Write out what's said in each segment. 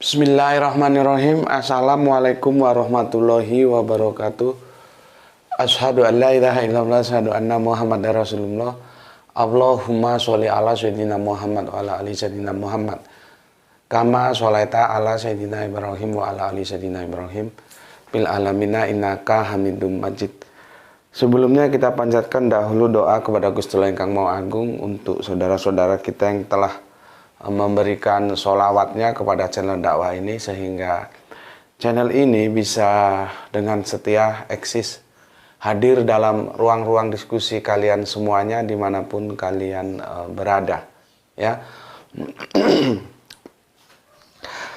Bismillahirrahmanirrahim. Assalamualaikum warahmatullahi wabarakatuh. Asyhadu an la ilaha illallah, asyhadu anna Muhammadar Rasulullah. Allahumma sholli ala sayyidina Muhammad wa ala ali sayyidina Muhammad. Kama sholaita ala sayyidina Ibrahim wa ala ali sayyidina Ibrahim bil alamina innaka Hamidum Majid. Sebelumnya kita panjatkan dahulu doa kepada Gusti Allah Ingkang Maha Agung untuk saudara-saudara kita yang telah memberikan sholawatnya kepada channel dakwah ini, sehingga channel ini bisa dengan setia eksis hadir dalam ruang-ruang diskusi kalian semuanya dimanapun kalian berada, ya.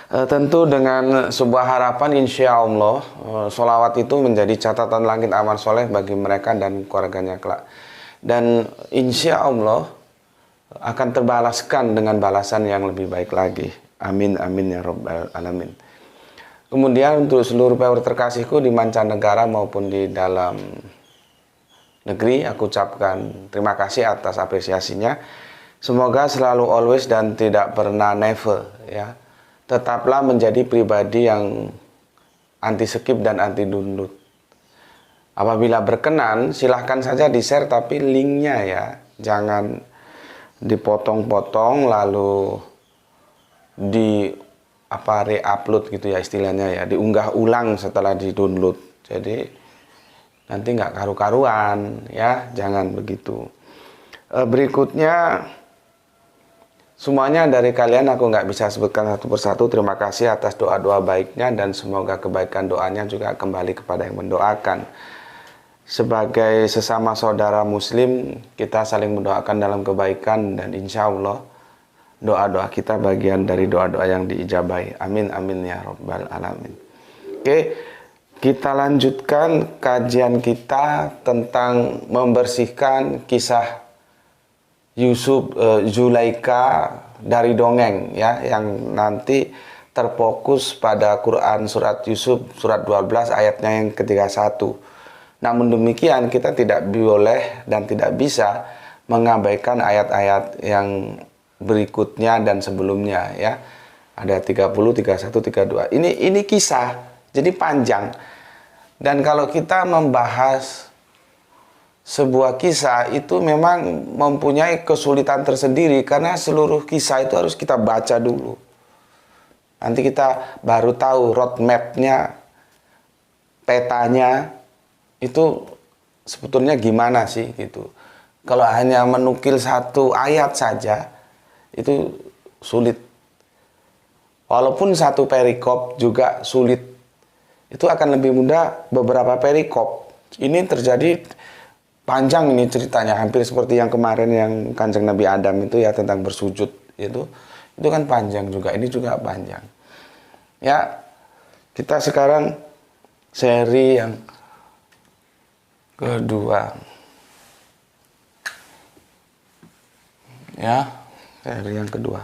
Tentu dengan sebuah harapan, insya Allah sholawat itu menjadi catatan langit amal soleh bagi mereka dan keluarganya kelak, dan insya Allah akan terbalaskan dengan balasan yang lebih baik lagi. Amin amin ya rabbal alamin. Kemudian untuk seluruh viewer terkasihku di mancanegara maupun di dalam negeri, aku ucapkan terima kasih atas apresiasinya. Semoga selalu always dan tidak pernah never, ya, tetaplah menjadi pribadi yang anti skip dan anti download. Apabila berkenan silahkan saja di share, tapi linknya ya jangan dipotong-potong lalu di re-upload gitu ya istilahnya, ya, diunggah ulang setelah di-download. Jadi nanti nggak karu-karuan, ya, jangan begitu. Berikutnya, semuanya dari kalian aku nggak bisa sebutkan satu persatu. Terima kasih atas doa-doa baiknya, dan semoga kebaikan doanya juga kembali kepada yang mendoakan. Sebagai sesama saudara muslim, kita saling mendoakan dalam kebaikan, dan insya Allah doa-doa kita bagian dari doa-doa yang diijabahi. Amin amin ya rabbal alamin. Oke, kita lanjutkan kajian kita tentang membersihkan kisah Yusuf Zulaika dari dongeng, ya, yang nanti terfokus pada Quran surat Yusuf surat 12 ayatnya yang ke-31. Namun demikian, kita tidak boleh dan tidak bisa mengabaikan ayat-ayat yang berikutnya dan sebelumnya, ya. Ada 30, 31, 32. Ini kisah, jadi panjang. Dan kalau kita membahas sebuah kisah itu memang mempunyai kesulitan tersendiri, karena seluruh kisah itu harus kita baca dulu. Nanti kita baru tahu roadmap-nya, petanya itu sebetulnya gimana sih gitu. Kalau hanya menukil satu ayat saja itu sulit. Walaupun satu perikop juga sulit. Itu akan lebih mudah beberapa perikop. Ini terjadi panjang ini ceritanya, hampir seperti yang kemarin yang Kanjeng Nabi Adam itu, ya, tentang bersujud itu kan panjang juga. Ini juga panjang. Ya, kita sekarang seri yang kedua, ya, seri yang kedua.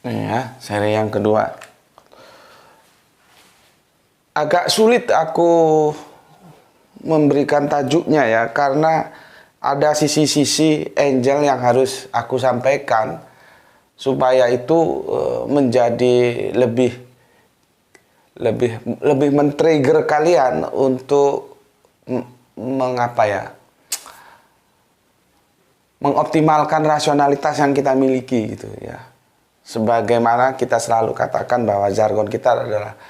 Nih ya, seri yang kedua. Agak sulit aku memberikan tajuknya, ya, karena ada sisi-sisi angel yang harus aku sampaikan supaya itu menjadi lebih men-trigger kalian untuk mengoptimalkan rasionalitas yang kita miliki gitu, ya. Sebagaimana kita selalu katakan bahwa jargon kita adalah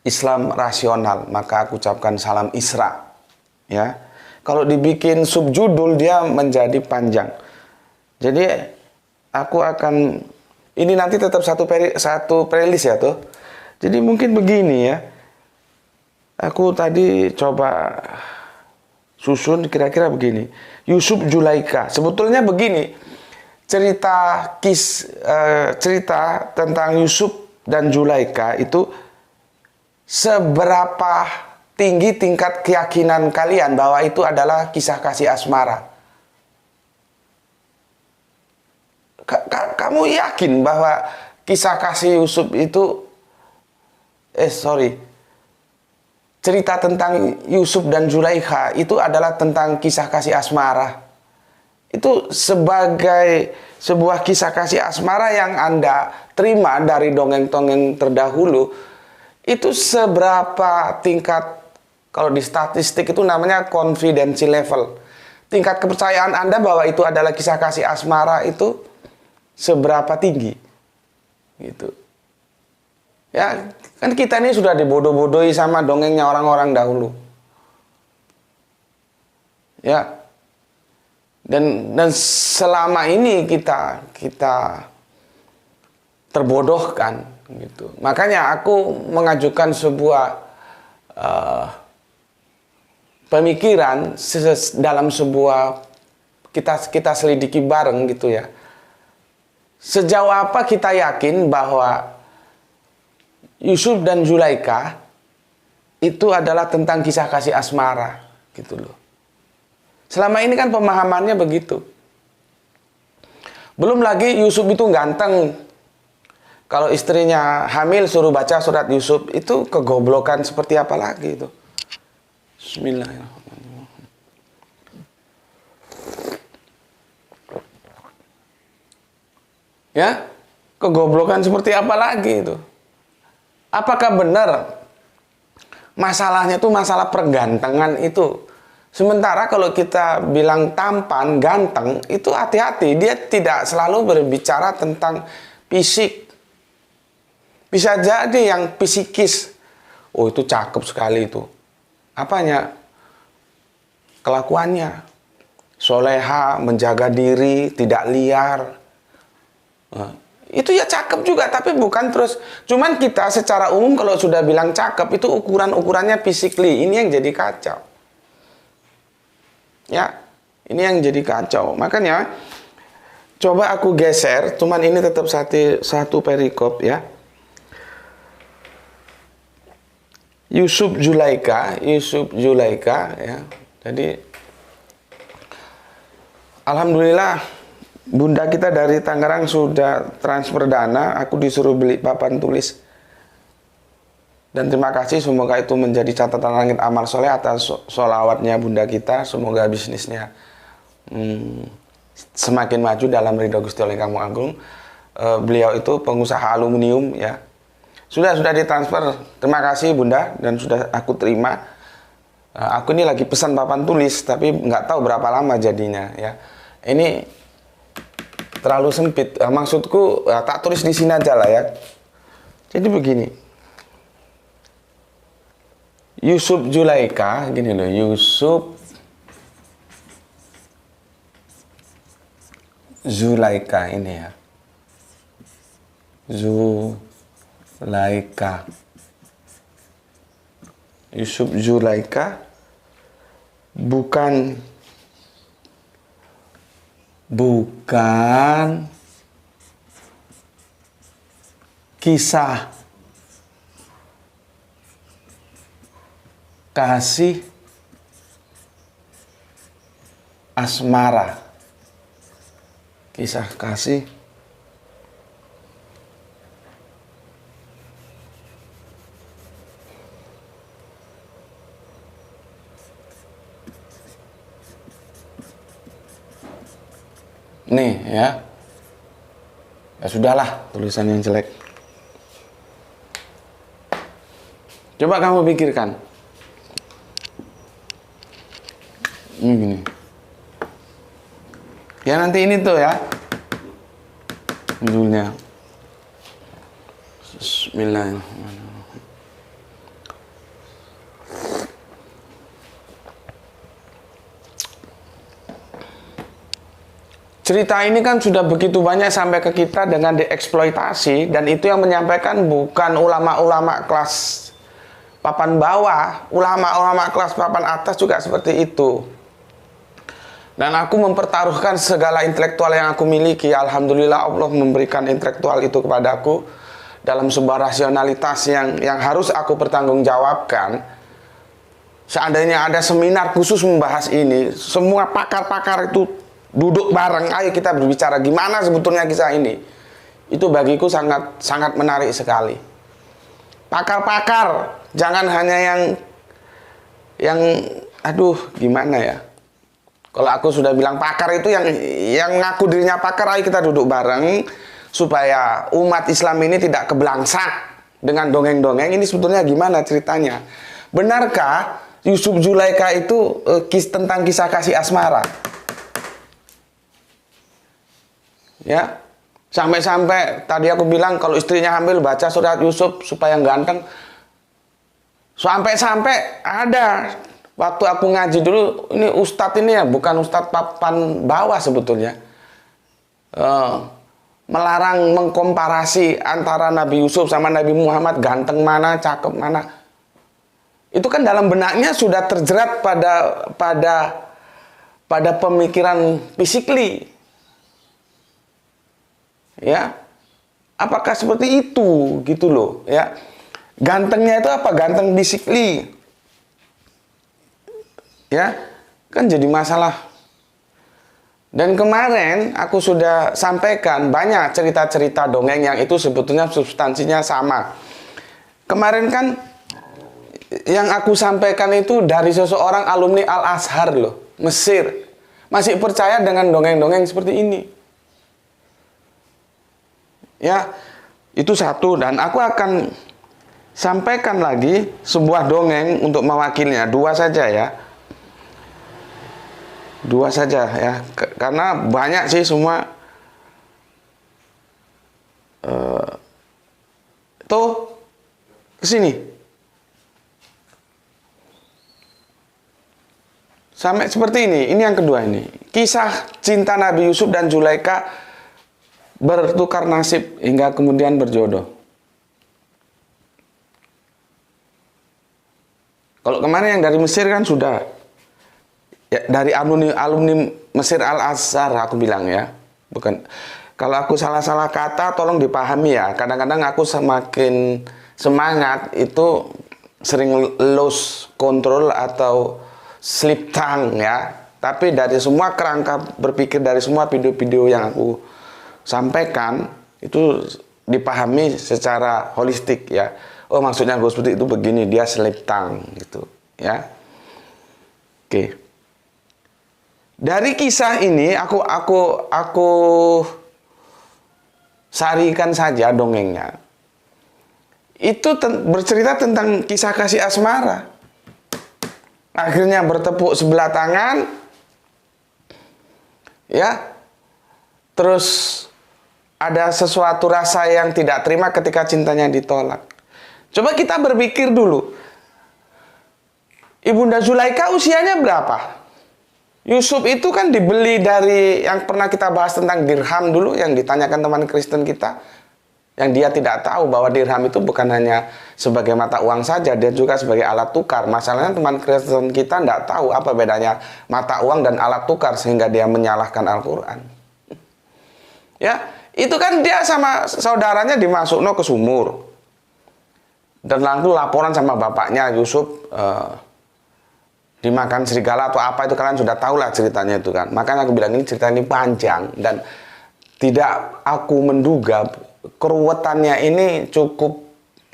Islam rasional, maka aku ucapkan salam Isra, ya. Kalau dibikin subjudul dia menjadi panjang. Jadi aku akan, ini nanti tetap satu playlist, ya, tuh. Jadi mungkin begini, ya. Aku tadi coba susun kira-kira begini. Yusuf Zulaika. Sebetulnya begini. Cerita tentang Yusuf dan Zulaika itu seberapa tinggi tingkat keyakinan kalian bahwa itu adalah kisah kasih asmara? Kamu yakin bahwa kisah kasih Yusuf itu cerita tentang Yusuf dan Zulaikha itu adalah tentang kisah kasih asmara. Itu sebagai sebuah kisah kasih asmara yang Anda terima dari dongeng-dongeng terdahulu, itu seberapa tingkat, kalau di statistik itu namanya confidence level. Tingkat kepercayaan Anda bahwa itu adalah kisah kasih asmara itu seberapa tinggi. Gitu. Ya, kan kita ini sudah dibodoh-bodohi sama dongengnya orang-orang dahulu. Ya. Dan selama ini kita terbodohkan gitu. Makanya aku mengajukan sebuah pemikiran dalam sebuah kita selidiki bareng gitu ya. Sejauh apa kita yakin bahwa Yusuf dan Zulaikha itu adalah tentang kisah kasih asmara gitu loh. Selama ini kan pemahamannya begitu. Belum lagi Yusuf itu ganteng. Kalau istrinya hamil suruh baca surat Yusuf, itu kegoblokan seperti apa lagi itu. Bismillahirrahmanirrahim. Ya, kegoblokan seperti apa lagi itu. Apakah benar masalahnya itu masalah pergantengan itu? Sementara kalau kita bilang tampan, ganteng, itu hati-hati. Dia tidak selalu berbicara tentang fisik. Bisa jadi yang psikis. Oh, itu cakep sekali itu. Apanya? Kelakuannya. Soleha, menjaga diri, tidak liar. Nah, itu ya cakep juga, tapi bukan terus. Cuman kita secara umum kalau sudah bilang cakep, itu ukuran-ukurannya physically. Ini yang jadi kacau. Ya, ini yang jadi kacau. Makanya, coba aku geser, cuman ini tetap satu perikop ya. Yusuf Zulaikha ya. Jadi, alhamdulillah, bunda kita dari Tangerang sudah transfer dana, aku disuruh beli papan tulis. Dan terima kasih, semoga itu menjadi catatan langit amal soleh atas sholawatnya bunda kita. Semoga bisnisnya semakin maju dalam ridho Gusti Allah Kamu Agung. Beliau itu pengusaha aluminium ya. Sudah ditransfer, terima kasih bunda, dan sudah aku terima. Aku ini lagi pesan papan tulis, tapi nggak tahu berapa lama jadinya ya. Ini terlalu sempit. Maksudku tak tulis di sini aja lah ya. Jadi begini. Yusuf Zulaikha, gini loh, Yusuf Zulaikha ini ya. Zulaikha. Yusuf Zulaikha bukan kisah kasih asmara. Kisah kasih nih ya. Ya sudahlah, tulisan yang jelek. Coba kamu pikirkan. Ini gini. Ya nanti ini tuh ya. Judulnya. Bismillahirrahmanirrahim. Cerita ini kan sudah begitu banyak sampai ke kita dengan dieksploitasi, dan itu yang menyampaikan bukan ulama-ulama kelas papan bawah, ulama-ulama kelas papan atas juga seperti itu. Dan aku mempertaruhkan segala intelektual yang aku miliki. Alhamdulillah Allah memberikan intelektual itu kepadaku dalam sebuah rasionalitas yang harus aku pertanggungjawabkan. Seandainya ada seminar khusus membahas ini, semua pakar-pakar itu duduk bareng, ayo kita berbicara gimana sebetulnya kisah ini. Itu bagiku sangat menarik sekali. Pakar-pakar, jangan hanya yang yang aduh gimana ya? Kalau aku sudah bilang pakar itu yang ngaku dirinya pakar, ayo kita duduk bareng supaya umat Islam ini tidak kebelangsak dengan dongeng-dongeng. Ini sebetulnya gimana ceritanya? Benarkah Yusuf Zulaikha itu tentang kisah kasih asmara? Ya, sampai-sampai tadi aku bilang kalau istrinya hamil baca surat Yusuf supaya ganteng. Sampai-sampai ada waktu aku ngaji dulu, ini ustadz ini ya, bukan ustadz papan bawah sebetulnya, melarang mengkomparasi antara Nabi Yusuf sama Nabi Muhammad, ganteng mana, cakep mana. Itu kan dalam benaknya sudah terjerat pada pemikiran physically. Ya, apakah seperti itu gitu loh ya? Gantengnya itu apa? Ganteng physically. Ya, kan jadi masalah. Dan kemarin aku sudah sampaikan banyak cerita-cerita dongeng yang itu sebetulnya substansinya sama. Kemarin kan yang aku sampaikan itu dari seseorang alumni Al-Azhar loh, Mesir. Masih percaya dengan dongeng-dongeng seperti ini. Ya, itu satu. Dan aku akan sampaikan lagi sebuah dongeng untuk mewakilnya. Dua saja ya. Dua saja ya. Karena banyak sih semua. Tuh, kesini. Sampai seperti ini. Ini yang kedua ini. Kisah cinta Nabi Yusuf dan Zulaikha bertukar nasib hingga kemudian berjodoh. Kalau kemarin yang dari Mesir kan sudah ya, dari alumni Mesir Al-Azhar aku bilang ya. Bukan, kalau aku salah-salah kata tolong dipahami ya. Kadang-kadang aku semakin semangat itu sering lose control atau slip tongue ya. Tapi dari semua kerangka berpikir, dari semua video-video yang aku sampaikan itu dipahami secara holistik ya. Oh, maksudnya gue seperti itu begini, dia slip tongue gitu ya. Oke. Dari kisah ini aku sarikan saja dongengnya. Itu bercerita tentang kisah kasih asmara. Akhirnya bertepuk sebelah tangan ya. Terus ada sesuatu rasa yang tidak terima ketika cintanya ditolak. Coba kita berpikir dulu. Ibunda Zulaikha usianya berapa? Yusuf itu kan dibeli dari yang pernah kita bahas tentang dirham dulu, yang ditanyakan teman Kristen kita. Yang dia tidak tahu bahwa dirham itu bukan hanya sebagai mata uang saja, dia juga sebagai alat tukar. Masalahnya teman Kristen kita tidak tahu apa bedanya mata uang dan alat tukar sehingga dia menyalahkan Al-Quran. Ya, itu kan dia sama saudaranya dimasukno ke sumur. Dan langsung laporan sama bapaknya Yusuf dimakan serigala atau apa itu, kalian sudah tahu lah ceritanya itu kan. Makanya aku bilang ini cerita ini panjang dan tidak aku menduga keruwetannya ini cukup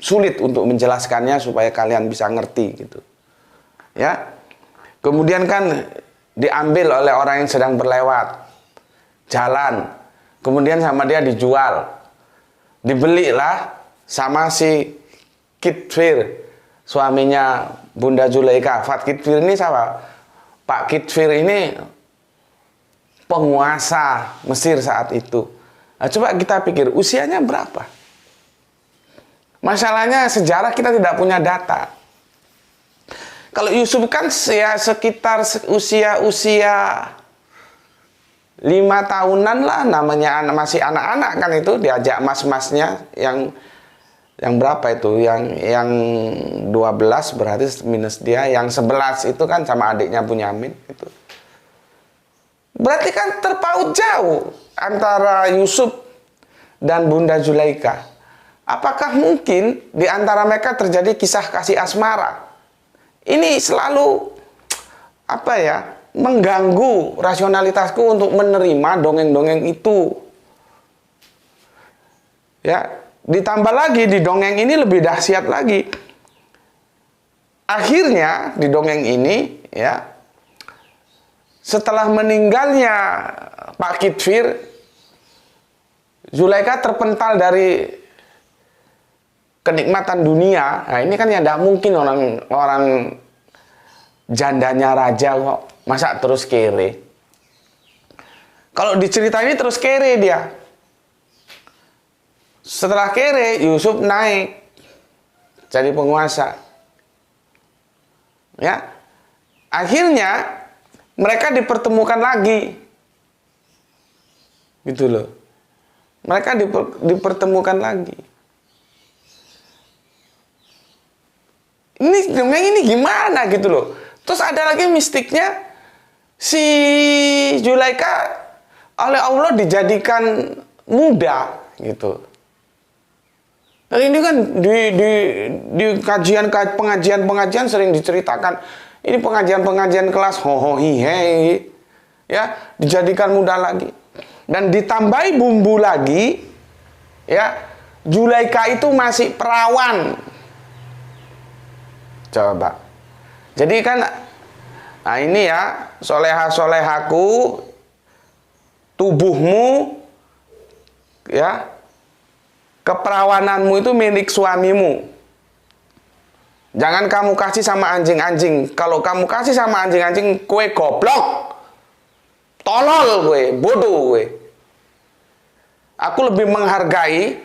sulit untuk menjelaskannya supaya kalian bisa ngerti gitu. Ya. Kemudian kan diambil oleh orang yang sedang berlewat jalan. Kemudian sama dia dijual. Dibelilah sama si Kitfir, suaminya Bunda Zulaikha. Fat Kitfir ini siapa? Pak Kitfir ini penguasa Mesir saat itu. Nah, coba kita pikir usianya berapa? Masalahnya sejarah kita tidak punya data. Kalau Yusuf kan ya sekitar usia 5 tahunan lah, namanya masih anak-anak kan, itu diajak mas-masnya yang berapa itu, yang 12 berarti minus dia, yang 11 itu kan sama adiknya Bunyamin itu. Berarti kan terpaut jauh antara Yusuf dan Bunda Zulaikha. Apakah mungkin di antara mereka terjadi kisah kasih asmara? Ini selalu apa ya, mengganggu rasionalitasku untuk menerima dongeng-dongeng itu. Ya, ditambah lagi di dongeng ini lebih dahsyat lagi. akhirnya di dongeng ini ya, setelah meninggalnya Pak Kitfir, Zulaikha terpental dari kenikmatan dunia. Nah ini kan ya tidak mungkin orang jandanya raja kok masa terus kere. Kalau diceritain terus kere dia. Setelah kere, Yusuf naik jadi penguasa. Ya, akhirnya mereka dipertemukan lagi, gitu loh. Mereka dipertemukan lagi. Ini dongeng ini gimana gitu loh. Terus ada lagi mistiknya, si Zulaikha oleh Allah dijadikan muda gitu. Dan ini kan di pengajian sering diceritakan. Ini pengajian kelas hohohihe ya, dijadikan muda lagi. Dan ditambahi bumbu lagi ya, Zulaikha itu masih perawan. Coba. Jadi kan nah ini ya, soleha-solehaku, tubuhmu ya, keperawananmu itu milik suamimu. Jangan kamu kasih sama anjing-anjing. Kalau kamu kasih sama anjing-anjing, kue goblok, tolol kue, bodoh kue. Aku lebih menghargai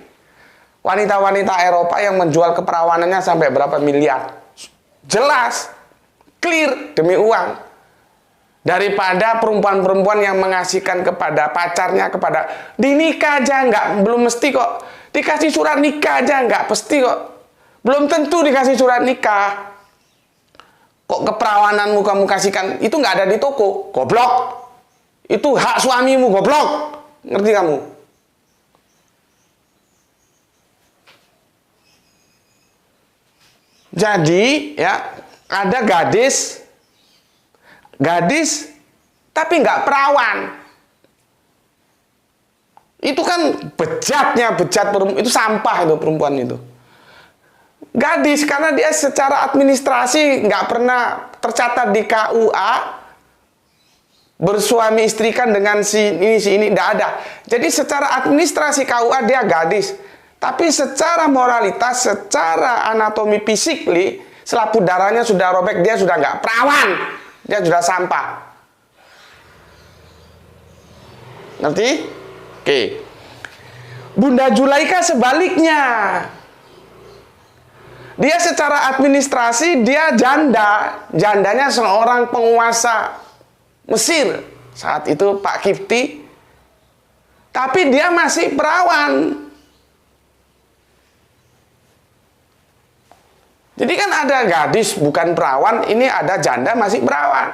wanita-wanita Eropa yang menjual keperawanannya sampai berapa miliar. Jelas, clear, demi uang. Daripada perempuan-perempuan yang mengasihkan kepada pacarnya, kepada dinikah aja nggak, belum mesti kok. Dikasih surat nikah aja nggak pasti kok. Belum tentu dikasih surat nikah. Kok keperawananmu kamu kasihkan, itu nggak ada di toko, goblok. Itu hak suamimu, goblok. Ngerti kamu? Jadi ya, ada gadis tapi nggak perawan. Itu kan bejat perempuan, itu sampah itu perempuan itu. Gadis karena dia secara administrasi nggak pernah tercatat di KUA, bersuami istrikan dengan si ini nggak ada. Jadi secara administrasi KUA dia gadis, tapi secara moralitas, secara anatomi fisik, selaput darahnya sudah robek, dia sudah nggak perawan, dia sudah sampah. Ngerti? Oke. Bunda Zulaikha sebaliknya. Dia secara administrasi dia jandanya seorang penguasa Mesir saat itu, Pak Kifti. Tapi dia masih perawan. Jadi kan ada gadis bukan perawan, ini ada janda masih perawan.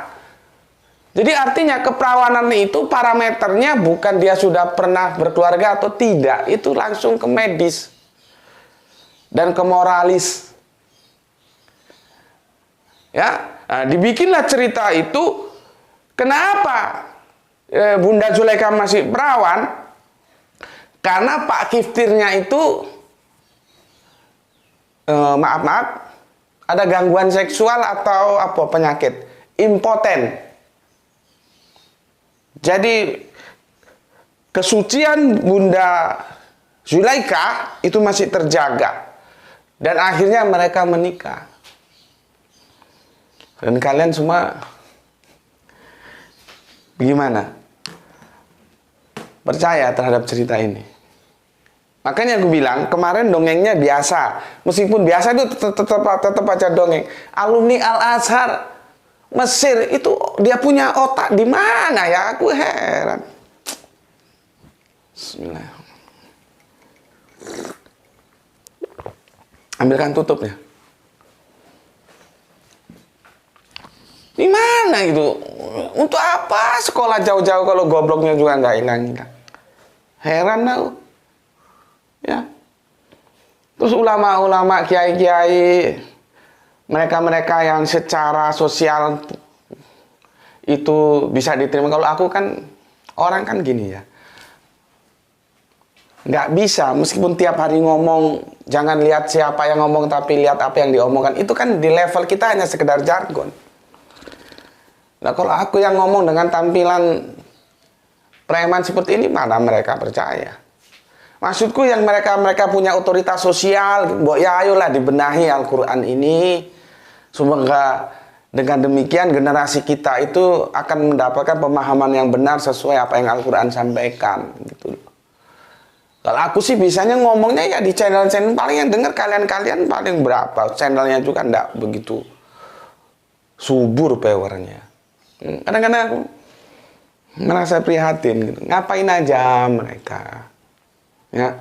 Jadi artinya keperawanan itu parameternya bukan dia sudah pernah berkeluarga atau tidak, itu langsung ke medis dan ke moralis. Ya, nah, dibikinlah cerita itu. Kenapa Bunda Zulaikha masih perawan? Karena Pak Kiftirnya itu maaf, ada gangguan seksual atau apa penyakit, impoten. Jadi kesucian Bunda Zulaikha itu masih terjaga. Dan akhirnya mereka menikah. Dan kalian semua gimana? Percaya terhadap cerita ini? Makanya aku bilang kemarin dongengnya biasa. Meskipun biasa itu tetap aja dongeng. Alumni Al-Azhar Mesir itu dia punya otak di mana ya? Aku heran. Bismillah. Ambilkan tutupnya. Di mana itu? Untuk apa sekolah jauh-jauh kalau gobloknya juga nggak hilang-hilang? Heran aku. Ya. Terus ulama-ulama, kiai-kiai, mereka-mereka yang secara sosial itu bisa diterima. Kalau aku kan orang kan gini ya. Nggak bisa, meskipun tiap hari ngomong, jangan lihat siapa yang ngomong, tapi lihat apa yang diomongkan. Itu kan di level kita hanya sekedar jargon. Nah, kalau aku yang ngomong dengan tampilan preman seperti ini, mana mereka percaya? Maksudku yang mereka punya otoritas sosial, ya ayolah dibenahi Al-Quran ini. Semoga dengan demikian generasi kita itu akan mendapatkan pemahaman yang benar sesuai apa yang Al-Quran sampaikan. Gitu. Kalau aku sih bisanya ngomongnya ya di channel-channel, paling yang denger kalian-kalian paling berapa. Channelnya juga enggak begitu subur powernya. Kadang-kadang aku merasa prihatin gitu. Ngapain aja mereka. Ya.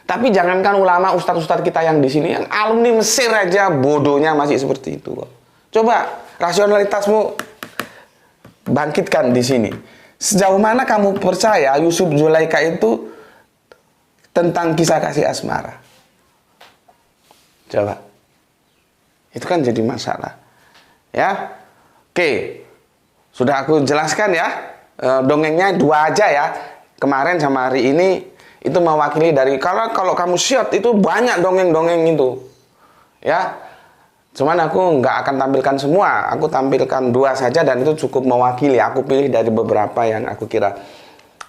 Tapi jangankan ulama, ustadz-ustadz kita yang di sini, yang alumni Mesir aja bodohnya masih seperti itu kok. Coba rasionalitasmu bangkitkan di sini. Sejauh mana kamu percaya Yusuf Zulaika itu tentang kisah kasih asmara? Coba. Itu kan jadi masalah. Ya. Oke. Sudah aku jelaskan ya. Dongengnya 2 aja ya. Kemarin sama hari ini itu mewakili dari, kalau kamu siap itu banyak dongeng-dongeng itu. Ya. Cuman aku nggak akan tampilkan semua. Aku tampilkan 2 saja dan itu cukup mewakili. Aku pilih dari beberapa yang aku kira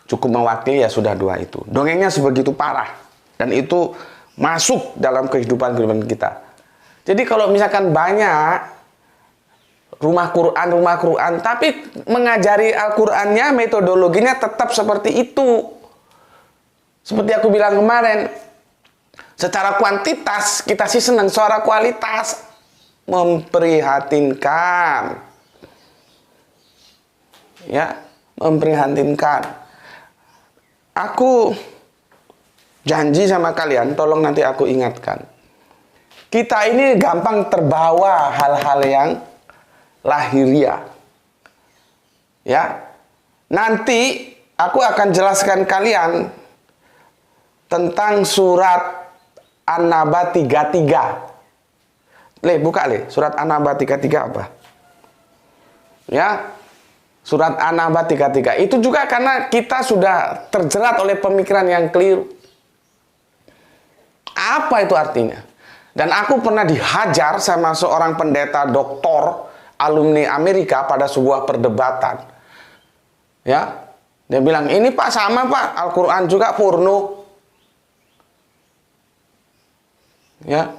cukup mewakili, ya sudah 2 itu. Dongengnya sebegitu parah. Dan itu masuk dalam kehidupan kita. Jadi kalau misalkan banyak rumah Quran, tapi mengajari Al-Qurannya, metodologinya tetap seperti itu. Seperti aku bilang kemarin, secara kuantitas kita sih senang, suara kualitas memprihatinkan. Ya, memprihatinkan. Aku janji sama kalian, tolong nanti aku ingatkan. Kita ini gampang terbawa hal-hal yang lahiriah. Ya. Nanti aku akan jelaskan kalian tentang surat An-Naba 33. Buka surat An-Naba 33 apa? Ya. Surat An-Naba 33. Itu juga karena kita sudah terjerat oleh pemikiran yang keliru. Apa itu artinya? Dan aku pernah dihajar sama seorang pendeta doktor alumni Amerika pada sebuah perdebatan. Ya. Dia bilang, "Ini Pak sama Pak, Al-Qur'an juga porno." Ya.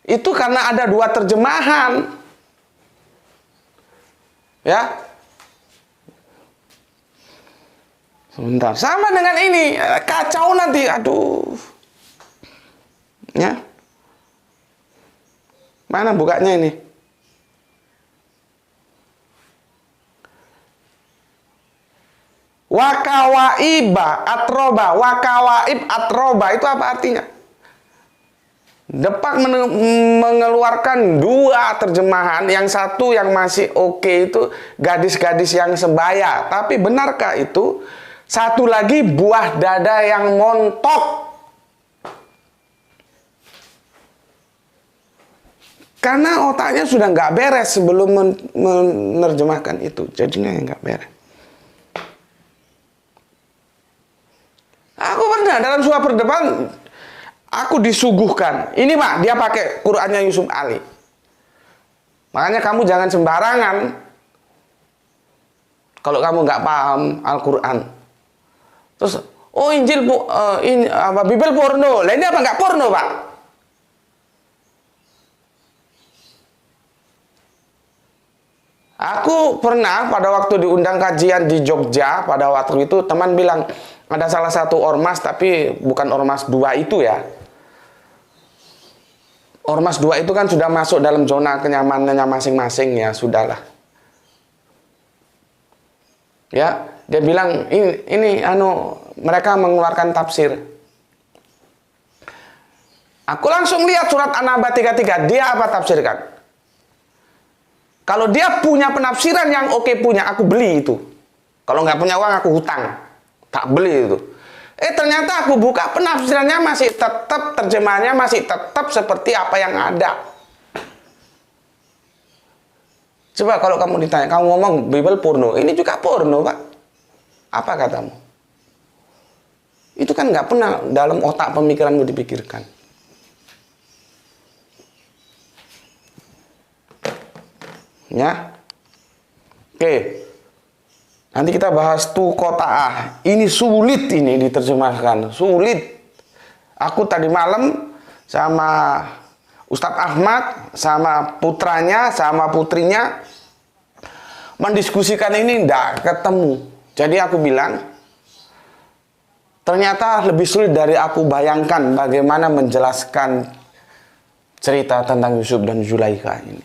Itu karena ada 2 terjemahan. Ya. Sebentar, sama dengan ini, kacau nanti, aduh. Ya. Mana bukanya ini? Wakawaiba atroba, wakawaib atroba itu apa artinya? Depak mengeluarkan 2 terjemahan, yang satu yang masih oke itu gadis-gadis yang sebaya. Tapi benarkah itu? Satu lagi buah dada yang montok. Karena otaknya sudah nggak beres sebelum menerjemahkan itu, jadinya nggak beres. Aku pernah dalam sebuah perdebatan, aku disuguhkan, ini Pak, dia pakai Qur'annya Yusuf Ali. Makanya kamu jangan sembarangan kalau kamu nggak paham Al-Quran. Terus, oh Injil, Bible porno, lah ini apa nggak porno Pak? Aku pernah pada waktu diundang kajian di Jogja, pada waktu itu teman bilang, ada salah satu ormas, tapi bukan ormas 2 itu ya. Ormas 2 itu kan sudah masuk dalam zona kenyamanannya masing-masing, ya sudahlah. Ya, dia bilang ini mereka mengeluarkan tafsir. Aku langsung lihat surat An-Naba 33, dia apa tafsirkan? Kalau dia punya penafsiran yang oke punya, aku beli itu. Kalau nggak punya uang, aku hutang. Tak beli itu. Ternyata aku buka penafsirannya masih tetap, terjemahannya masih tetap seperti apa yang ada. Coba kalau kamu ditanya, kamu ngomong Bible porno, ini juga porno Pak. Apa katamu? Itu kan nggak pernah dalam otak pemikiranmu dipikirkan. Ya, oke. Nanti kita bahas tu kota'ah. Ini sulit ini diterjemahkan, sulit. Aku tadi malam sama Ustadz Ahmad, sama putranya, sama putrinya mendiskusikan ini, nggak ketemu. Jadi aku bilang, ternyata lebih sulit dari aku bayangkan bagaimana menjelaskan cerita tentang Yusuf dan Zulaikha ini.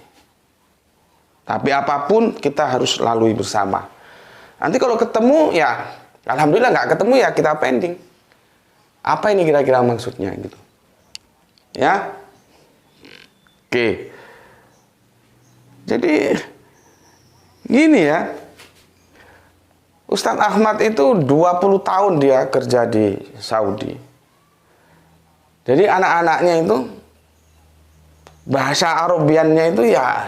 Tapi apapun kita harus lalui bersama. Nanti kalau ketemu ya, alhamdulillah, nggak ketemu ya kita pending. Apa ini kira-kira maksudnya gitu? Ya, oke. Jadi gini ya, Ustadz Ahmad itu 20 tahun dia kerja di Saudi. Jadi anak-anaknya itu bahasa Arabiannya itu ya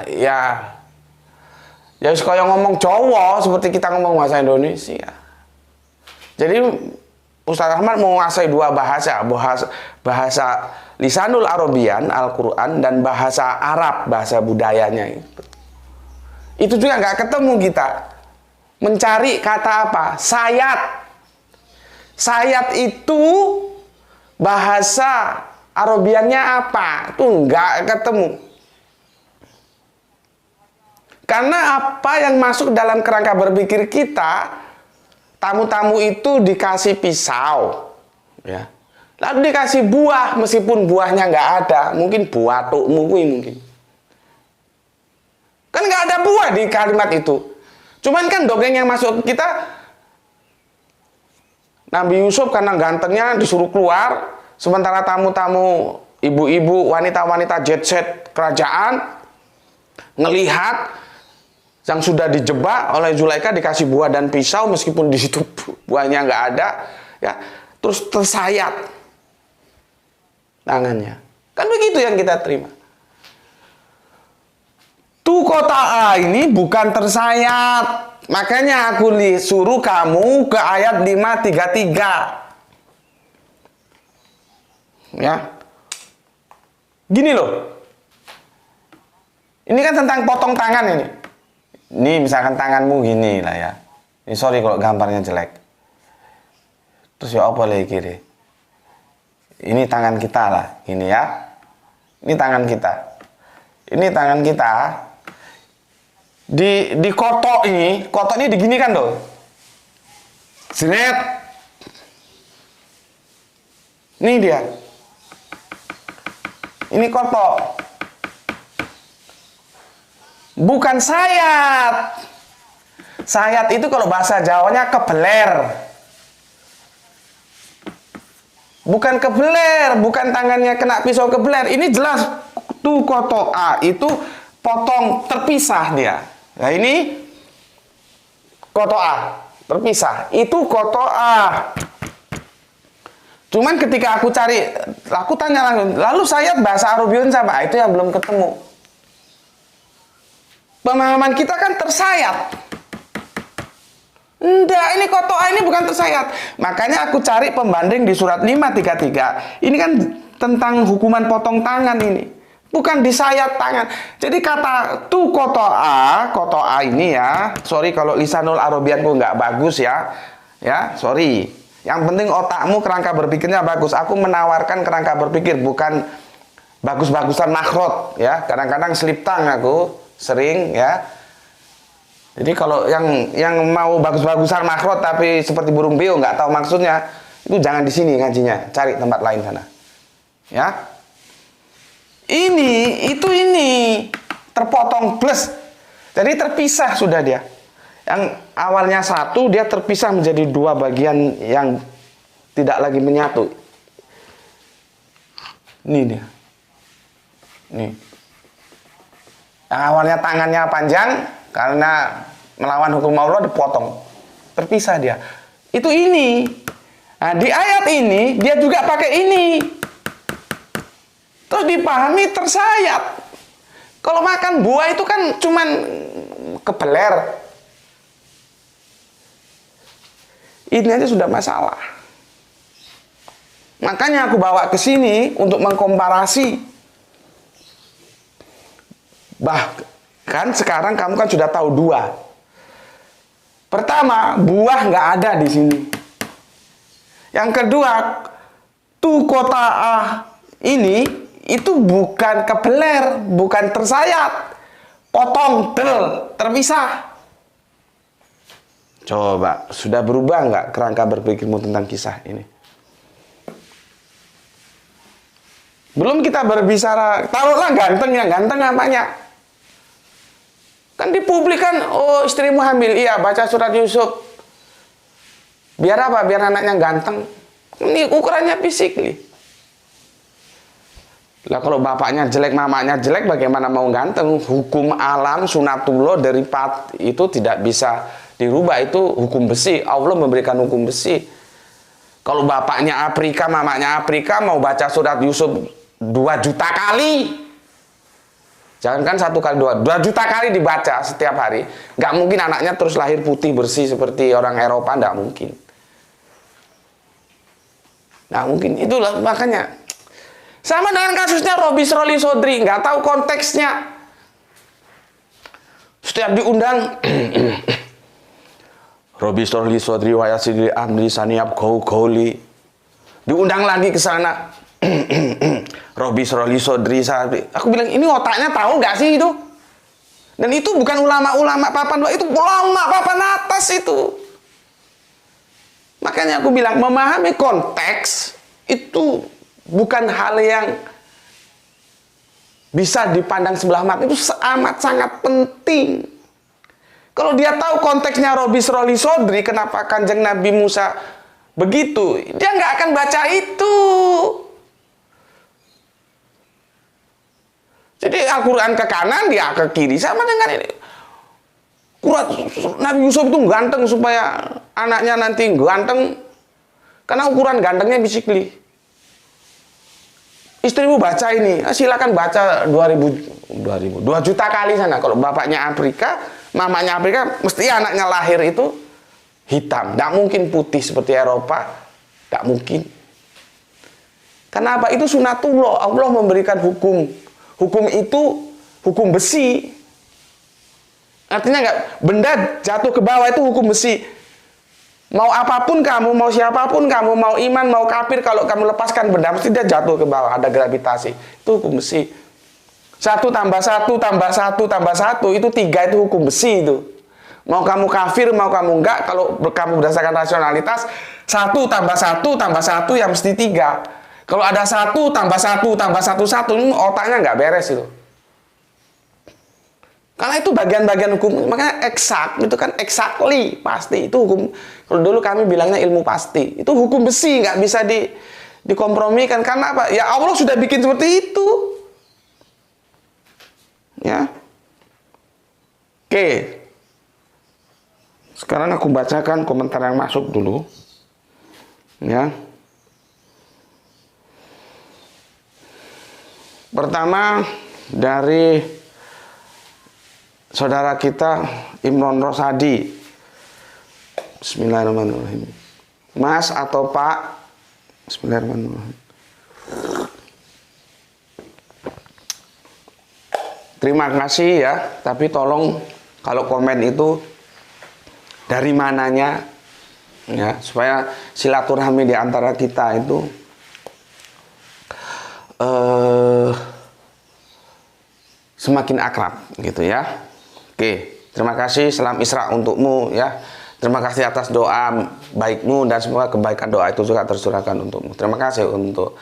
kayak ngomong Jawa seperti kita ngomong bahasa Indonesia. Jadi Ustadz Ahmad menguasai dua bahasa lisanul Arabian, Al-Quran, dan bahasa Arab, bahasa budayanya itu. Itu juga nggak ketemu kita. Mencari kata apa? Sayat. Sayat itu bahasa Arabiannya apa? Itu nggak ketemu. Karena apa yang masuk dalam kerangka berpikir kita, tamu-tamu itu dikasih pisau, ya, lalu dikasih buah, meskipun buahnya nggak ada, mungkin buah tukmu mungkin. Kan nggak ada buah di kalimat itu. Cuman kan dongeng yang masuk kita, Nabi Yusuf karena gantengnya disuruh keluar, sementara tamu-tamu, ibu-ibu, wanita-wanita jet set kerajaan ngelihat yang sudah dijebak oleh Zulaikha dikasih buah dan pisau, meskipun di situ buahnya nggak ada, ya, terus tersayat tangannya. Kan begitu yang kita terima. Tu kota'ah ini bukan tersayat. Makanya aku suruh kamu ke ayat 533. Ya. Gini loh. Ini kan tentang potong tangan ini. Ini misalkan tanganmu gini lah ya. Ini sorry kalau gambarnya jelek. Terus ya apa lagi kiri? Ini tangan kita lah, gini ya. Ini tangan kita. Ini tangan kita. Di kotok ini diginikan tuh. Znet. Ini dia. Ini kotok. Bukan sayat. Sayat itu kalau bahasa Jawanya kebeler. Bukan kebeler, bukan tangannya kena pisau kebeler. Ini jelas tuh kotok A itu potong terpisah dia. Nah ini kotok A terpisah. Itu kotok A. Cuman ketika aku cari, aku tanya langsung, lalu sayat bahasa Arabian apa? Itu yang belum ketemu. Pemahaman kita kan tersayat. Enggak, ini kotok A ini bukan tersayat. Makanya aku cari pembanding di surat 533. Ini kan tentang hukuman potong tangan ini. Bukan disayat tangan. Jadi kata tu kotok A ini ya. Sorry kalau lisanul Arabianku nggak bagus ya. Ya, sorry. Yang penting otakmu kerangka berpikirnya bagus. Aku menawarkan kerangka berpikir, bukan bagus-bagusan makhrot ya. Kadang-kadang slip tang aku. Sering ya. Jadi kalau yang mau bagus-bagusan makhrot tapi seperti burung beo nggak tahu maksudnya, itu jangan di sini ngajinya, cari tempat lain sana. Ya. Ini terpotong plus. Jadi terpisah sudah dia. Yang awalnya satu dia terpisah menjadi dua bagian yang tidak lagi menyatu. Ini dia. Nih. Yang awalnya tangannya panjang karena melawan hukum Allah dipotong, terpisah dia. Itu ini. Nah, di ayat ini dia juga pakai ini. Terus dipahami tersayat. Kalau makan buah itu kan cuman kebeler. Ini aja sudah masalah. Makanya aku bawa ke sini untuk mengkomparasi. Bahkan sekarang kamu kan sudah tahu dua. Pertama, buah nggak ada di sini. Yang kedua, tuh kota ini itu bukan kebeler, bukan tersayat, potong, terpisah. Coba, sudah berubah nggak kerangka berpikirmu tentang kisah ini? Belum kita berbicara, taruhlah gantengnya, ganteng apanya? Kan di publik kan, oh istrimu hamil, iya baca surat Yusuf. Biar apa? Biar anaknya ganteng. Ini ukurannya fisik nih. Lah kalau bapaknya jelek, mamanya jelek, bagaimana mau ganteng? Hukum alam, sunatullah dari itu tidak bisa dirubah, itu hukum besi. Allah memberikan hukum besi. Kalau bapaknya Afrika, mamanya Afrika, mau baca surat Yusuf 2 juta kali. Jangankan 1 kali, 2 juta kali dibaca setiap hari. Nggak mungkin anaknya terus lahir putih bersih seperti orang Eropa, nggak mungkin. Nggak mungkin. Itulah makanya. Sama dengan kasusnya Robi Sroli Sodri, nggak tahu konteksnya. Setiap diundang, Robi Sroli Sodri wayasili amri saniab goli. Diundang lagi ke sana. Robi Sroli Sodri, aku bilang ini otaknya tahu nggak sih itu? Dan itu bukan ulama-ulama papan bawah, itu ulama papan atas itu. Makanya aku bilang memahami konteks itu bukan hal yang bisa dipandang sebelah mata, itu amat sangat penting. Kalau dia tahu konteksnya Robi Sroli Sodri, kenapa Kanjeng Nabi Musa begitu, dia nggak akan baca itu. Jadi Al-Quran ke kanan, dia ke kiri. Sama dengan ini. Nabi Yusuf itu ganteng supaya anaknya nanti ganteng. Karena ukuran gantengnya basically. Istrimu baca ini, silakan baca 2 juta kali sana. Kalau bapaknya Afrika, mamanya Afrika, mesti anaknya lahir itu hitam. Tidak mungkin putih seperti Eropa. Tidak mungkin. Kenapa? Itu sunatullah. Allah memberikan hukum. Hukum itu hukum besi. Artinya nggak, benda jatuh ke bawah itu hukum besi. Mau apapun kamu, mau siapapun kamu, mau iman, mau kafir, kalau kamu lepaskan benda, mesti dia jatuh ke bawah. Ada gravitasi. Itu hukum besi. 1 tambah 1 tambah 1 tambah 1, itu 3, itu hukum besi itu. Mau kamu kafir, mau kamu enggak, kalau kamu berdasarkan rasionalitas, 1 tambah 1 tambah 1 yang mesti 3. Kalau ada 1 tambah 1 tambah 1, otaknya nggak beres itu. Karena itu bagian-bagian hukum, makanya eksak, itu kan exactly, pasti. Itu hukum, kalau dulu kami bilangnya ilmu pasti. Itu hukum besi, nggak bisa dikompromikan. Karena apa? Ya Allah sudah bikin seperti itu. Ya. Oke. Sekarang aku bacakan komentar yang masuk dulu. Ya. Pertama dari saudara kita Imron Rosadi. Bismillahirrahmanirrahim. Mas atau Pak. Bismillahirrahmanirrahim. Terima kasih ya, tapi tolong kalau komen itu dari mananya ya, supaya silaturahmi di antara kita itu semakin akrab gitu ya. Oke, terima kasih, salam Isra untukmu ya. Terima kasih atas doa baikmu dan semoga kebaikan doa itu juga tercurahkan untukmu. Terima kasih untuk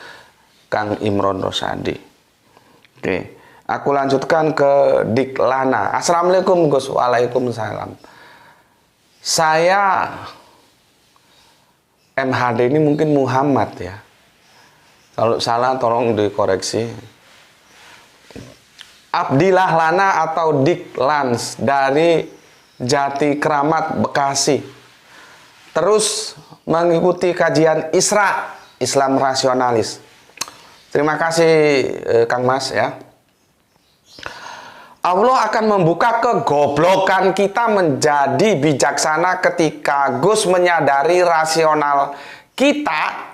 Kang Imron Rosadi. Oke, aku lanjutkan ke Diklana. Assalamualaikum Gus. Waalaikumsalam. Saya MHD ini mungkin Muhammad ya. Kalau salah tolong dikoreksi. Abdillah Lana atau Diklans dari Jati Kramat, Bekasi. Terus mengikuti kajian Isra, Islam rasionalis. Terima kasih Kang Mas ya. Allah akan membuka kegoblokan kita menjadi bijaksana ketika Gus menyadari rasional kita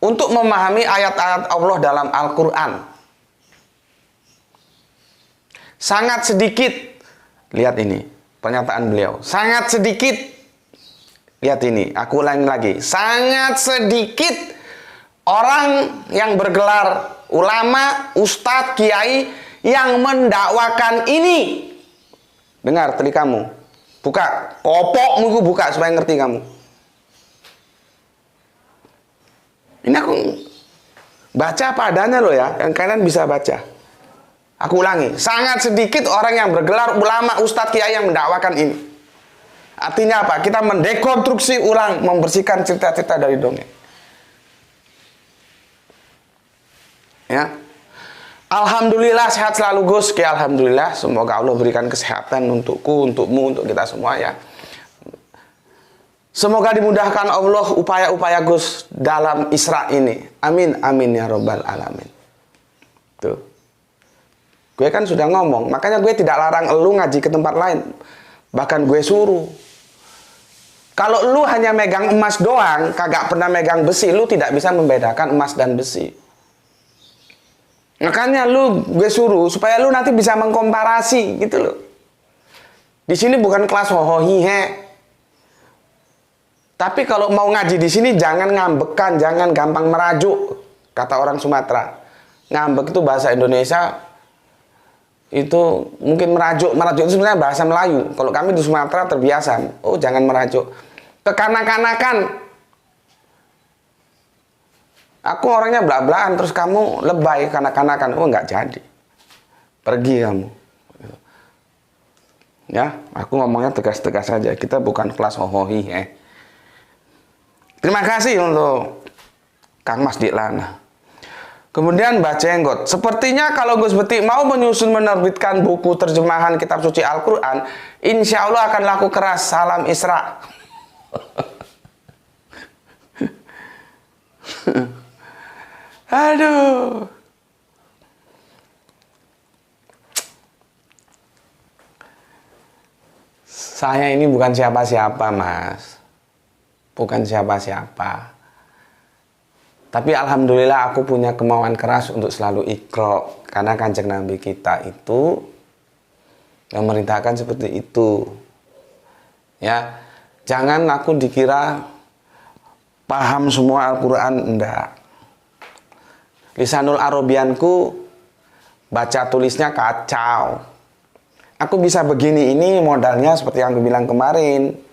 untuk memahami ayat-ayat Allah dalam Al-Quran. Sangat sedikit, lihat ini pernyataan beliau, sangat sedikit, lihat ini, aku ulangi lagi, sangat sedikit orang yang bergelar ulama, ustadz, kiai yang mendakwakan ini. Dengar telingamu, buka, kopokmu buka supaya ngerti kamu. Ini aku baca apa adanya loh ya, yang kalian bisa baca. Aku ulangi, sangat sedikit orang yang bergelar ulama, ustadz, kiai yang mendakwakan ini. Artinya apa? Kita mendekonstruksi ulang, membersihkan cerita-cerita dari dongeng. Ya, alhamdulillah sehat selalu Gus. Oke, alhamdulillah. Semoga Allah berikan kesehatan untukku, untukmu, untuk kita semua ya. Semoga dimudahkan Allah upaya-upaya Gus dalam Isra ini. Amin, amin ya robbal alamin. Tuh. Gue kan sudah ngomong, makanya gue tidak larang elu ngaji ke tempat lain. Bahkan gue suruh. Kalau lu hanya megang emas doang, kagak pernah megang besi, lu tidak bisa membedakan emas dan besi. Makanya gue suruh supaya lu nanti bisa mengkomparasi gitu loh. Di sini bukan kelas hohohihe. Tapi kalau mau ngaji di sini jangan ngambekan, jangan gampang merajuk, kata orang Sumatera. Ngambek itu bahasa Indonesia, itu mungkin merajuk itu sebenarnya bahasa Melayu. Kalau kami di Sumatera terbiasa, oh jangan merajuk, kekanak-kanakan. Aku orangnya belak-belakan, terus kamu lebay kanak-kanakan. Oh nggak jadi, pergi kamu. Ya, aku ngomongnya tegas-tegas saja. Kita bukan kelas hohohi. Terima kasih untuk Kang Mas Diklana. Kemudian Mbak Jenggot, sepertinya kalau Gus Betik mau menyusun menerbitkan buku terjemahan kitab suci Al-Quran, insya Allah akan laku keras. Salam Isra. Aduh. Saya ini bukan siapa-siapa, Mas. Bukan siapa-siapa. Tapi alhamdulillah aku punya kemauan keras untuk selalu iqra, karena Kanjeng Nabi kita itu yang memerintahkan seperti itu. Ya, jangan aku dikira paham semua Al-Quran, enggak. Lisanul Arabianku baca tulisnya kacau. Aku bisa begini, ini modalnya seperti yang aku bilang kemarin.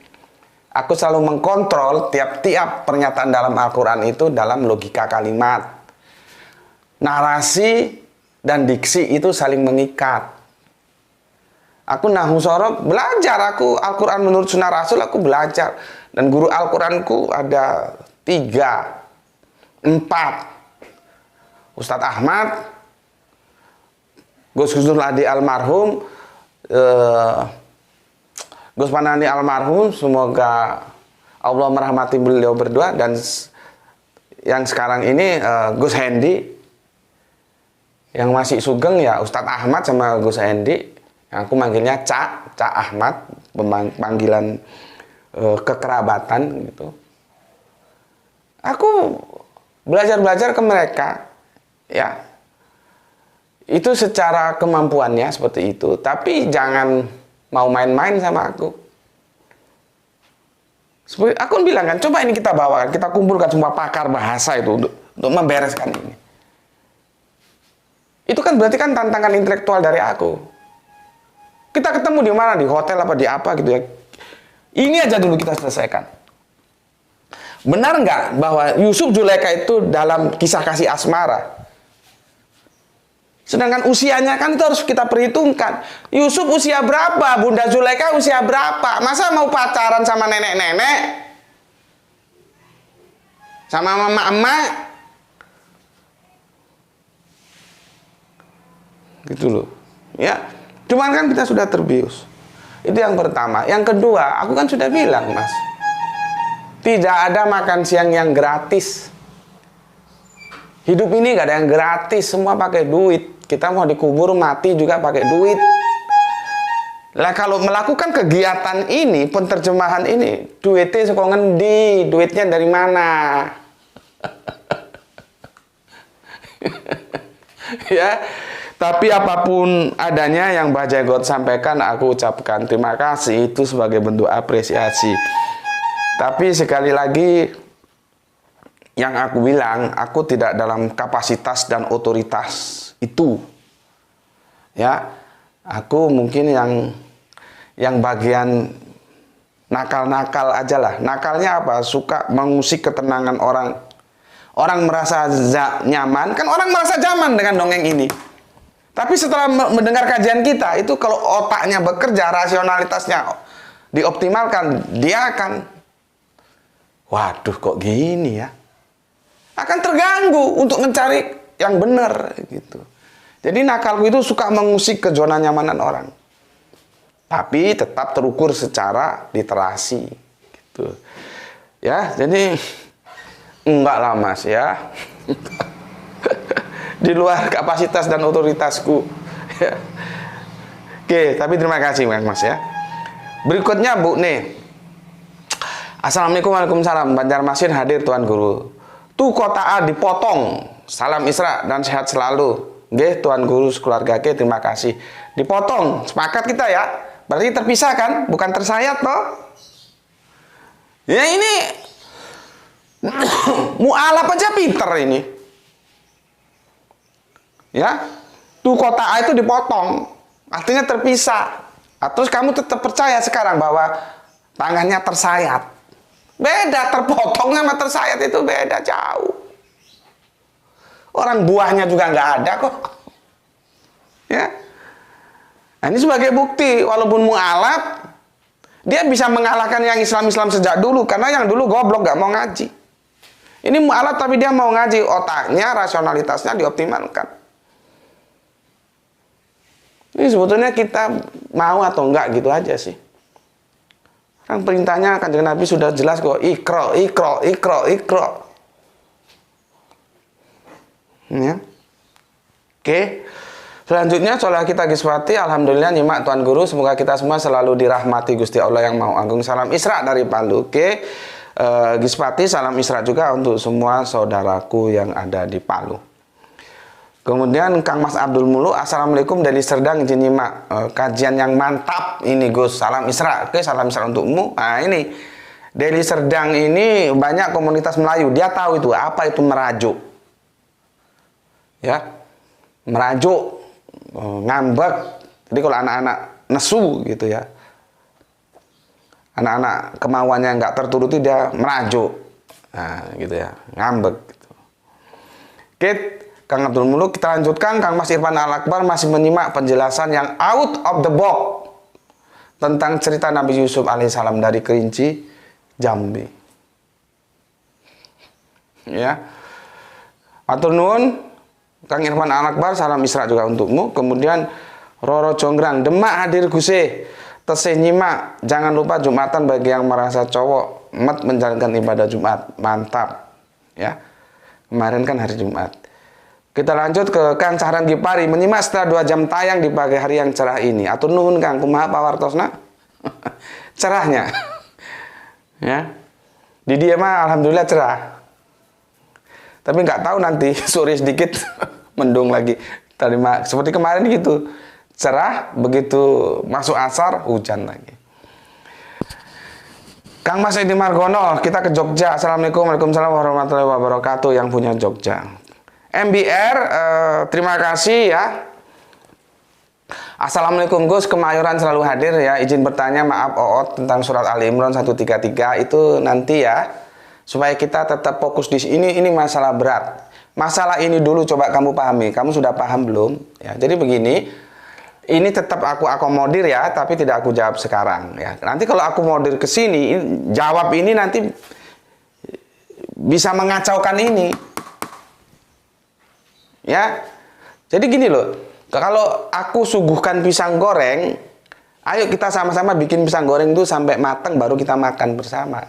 Aku selalu mengkontrol tiap-tiap pernyataan dalam Al-Quran itu dalam logika kalimat. Narasi dan diksi itu saling mengikat. Aku nahu sorob belajar, aku Al-Quran menurut sunnah Rasul aku belajar. Dan guru Al-Quranku ada 3, 4. Ustadz Ahmad, Gus Husnul Adi almarhum, Gus Panani almarhum, semoga Allah merahmati beliau berdua, dan yang sekarang ini Gus Hendi, yang masih sugeng ya Ustadz Ahmad sama Gus Hendi, yang aku manggilnya Cak Ahmad, panggilan kekerabatan gitu. Aku belajar ke mereka, ya itu secara kemampuannya seperti itu, tapi jangan mau main-main sama aku. Seperti aku bilang kan, coba ini kita bawakan, kita kumpulkan semua pakar bahasa itu untuk membereskan ini. Itu kan berarti kan tantangan intelektual dari aku. Kita ketemu di mana, di hotel apa di apa gitu ya. Ini aja dulu kita selesaikan. Benar nggak bahwa Yusuf Zulaikha itu dalam kisah kasih asmara? Sedangkan usianya kan itu harus kita perhitungkan. Yusuf usia berapa? Bunda Zulaikha usia berapa? Masa mau pacaran sama nenek-nenek? Sama mama-emak? Gitu loh. Ya, cuman kan kita sudah terbius. Itu yang pertama. Yang kedua, aku kan sudah bilang, Mas. Tidak ada makan siang yang gratis. Hidup ini gak ada yang gratis, semua pakai duit. Kita mau dikubur mati juga pakai duit. Lah kalau melakukan kegiatan ini, penterjemahan ini, duitnya sekongan di, duitnya dari mana? Ya, tapi apapun adanya yang Mbah Jenggot sampaikan, aku ucapkan terima kasih, itu sebagai bentuk apresiasi. Tapi sekali lagi, yang aku bilang, aku tidak dalam kapasitas dan otoritas itu. Ya, aku mungkin yang bagian nakal-nakal aja lah. Nakalnya apa? Suka mengusik ketenangan orang. Orang merasa nyaman, kan orang merasa nyaman dengan dongeng ini. Tapi setelah mendengar kajian kita, itu kalau otaknya bekerja, rasionalitasnya dioptimalkan, dia akan, waduh kok gini ya? Akan terganggu untuk mencari yang benar gitu. Jadi nakalku itu suka mengusik ke zona nyamanan orang. Tapi tetap terukur secara literasi gitu. Ya, jadi enggak lah Mas ya. Di luar kapasitas dan otoritasku. Ya. Oke, tapi terima kasih Mas ya. Berikutnya Bu nih. Assalamualaikum, waalaikumsalam. Banjarmasin hadir Tuan Guru. Tuh kota A dipotong. Salam Isra dan sehat selalu. Nggih Tuan Guru sekeluarga ke, terima kasih. Dipotong, sepakat kita ya. Berarti terpisah kan, bukan tersayat toh. Ya ini mu'alaf aja pinter ini. Ya, tuh kota A itu dipotong, artinya terpisah. Terus kamu tetap percaya sekarang bahwa tangannya tersayat. Beda, terpotong sama tersayat itu beda jauh. Orang buahnya juga nggak ada kok. Ya. Nah, ini sebagai bukti, walaupun mu'alaf, dia bisa mengalahkan yang Islam-Islam sejak dulu, karena yang dulu goblok gak mau ngaji. Ini mu'alaf tapi dia mau ngaji, otaknya, rasionalitasnya dioptimalkan. Ini sebetulnya kita mau atau enggak gitu aja sih. Kan perintahnya Kanjeng Nabi sudah jelas kok, ikro, ikro, ikro, ikro. Ya. Oke. Selanjutnya sholat kita Giswati, alhamdulillah nyimak Tuan Guru, semoga kita semua selalu dirahmati Gusti Allah yang Maha Agung. Salam Isra dari Palu. Oke. Giswati, salam Isra juga untuk semua saudaraku yang ada di Palu. Kemudian Kang Mas Abdul Mulu, assalamualaikum dari Serdang, izin nyimak kajian yang mantap ini Gus. Salam Isra. Oke, salam Isra untukmu. Nah ini dari Serdang ini banyak komunitas Melayu, dia tahu itu apa itu merajuk. Ya, merajuk. Ngambek. Jadi kalau anak-anak nesu gitu ya, anak-anak kemauannya nggak terturuti, dia merajuk. Nah gitu ya, ngambek gitu. Oke, Kang Abdul Muluk, kita lanjutkan. Kang Mas Irfan Al-Akbar masih menyimak penjelasan yang out of the box tentang cerita Nabi Yusuf alaihissalam dari Kerinci, Jambi. Ya, atur nuwun Kang Irfan Al-Akbar, salam Isra juga untukmu. Kemudian Roro Jonggrang, Demak hadir Guse, tesih nyimak. Jangan lupa Jumatan bagi yang merasa cowok mat menjalankan ibadah Jumat. Mantap. Ya. Kemarin kan hari Jumat. Kita lanjut ke Kang Cahran Gipari, menyimak setelah 2 jam tayang di pagi hari yang cerah ini. Atur nuhun Kang, kumaha pawartosna? Cerahnya. Ya. Di dia mah alhamdulillah cerah. Tapi nggak tahu nanti sore sedikit mendung lagi. Tadi seperti kemarin gitu, cerah, begitu masuk asar hujan lagi. Kang Mas Edi Margono, kita ke Jogja. Assalamualaikum, waalaikumsalam warahmatullahi wabarakatuh. Yang punya Jogja. MBR, terima kasih ya. Assalamualaikum Gus, Kemayoran selalu hadir ya. Izin bertanya, maaf Oot, tentang surat Ali Imran 133 itu nanti ya. Supaya kita tetap fokus di sini, ini masalah berat. Masalah ini dulu coba kamu pahami. Kamu sudah paham belum? Ya, jadi begini, ini tetap aku akomodir ya, tapi tidak aku jawab sekarang ya. Nanti kalau aku modir ke sini, jawab ini nanti bisa mengacaukan ini. Ya. Jadi gini loh, kalau aku suguhkan pisang goreng, ayo kita sama-sama bikin pisang goreng itu sampai matang baru kita makan bersama.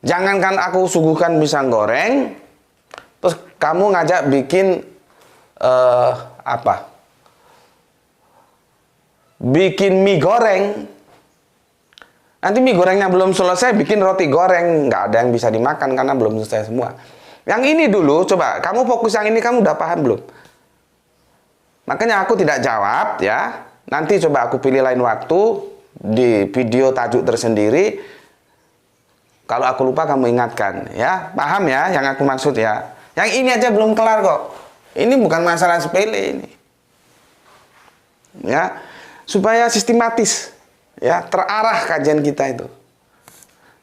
Jangankan aku suguhkan pisang goreng, terus kamu ngajak bikin bikin mie goreng. Nanti mie gorengnya belum selesai, bikin roti goreng, nggak ada yang bisa dimakan karena belum selesai semua. Yang ini dulu, coba kamu fokus yang ini, kamu udah paham belum? Makanya aku tidak jawab ya. Nanti coba aku pilih lain waktu di video tajuk tersendiri. Kalau aku lupa kamu ingatkan ya. Paham ya yang aku maksud ya. Yang ini aja belum kelar kok. Ini bukan masalah sepele ini. Ya, supaya sistematis ya, terarah kajian kita itu.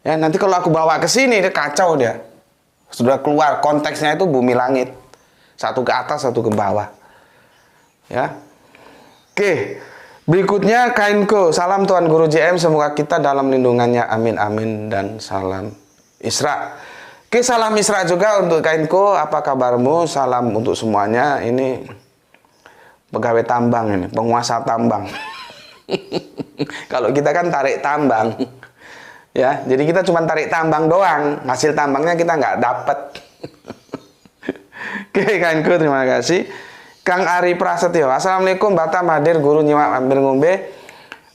Ya, nanti kalau aku bawa ke sini dia kacau dia. Sudah keluar konteksnya itu bumi langit. Satu ke atas, satu ke bawah. Ya. Oke. Berikutnya Kainko. Salam Tuan Guru JM, semoga kita dalam lindungannya. Amin amin dan salam Isra. Oke, salam Isra juga untuk Kainko. Apa kabarmu? Salam untuk semuanya. Ini pegawai tambang ini, penguasa tambang. Kalau kita kan tarik tambang. Ya, jadi kita cuma tarik tambang doang, hasil tambangnya kita nggak dapat. Oke, Kainku, terima kasih. Kang Ari Prasetyo, assalamualaikum, Batam hadir, guru nyimak ambil ngombe.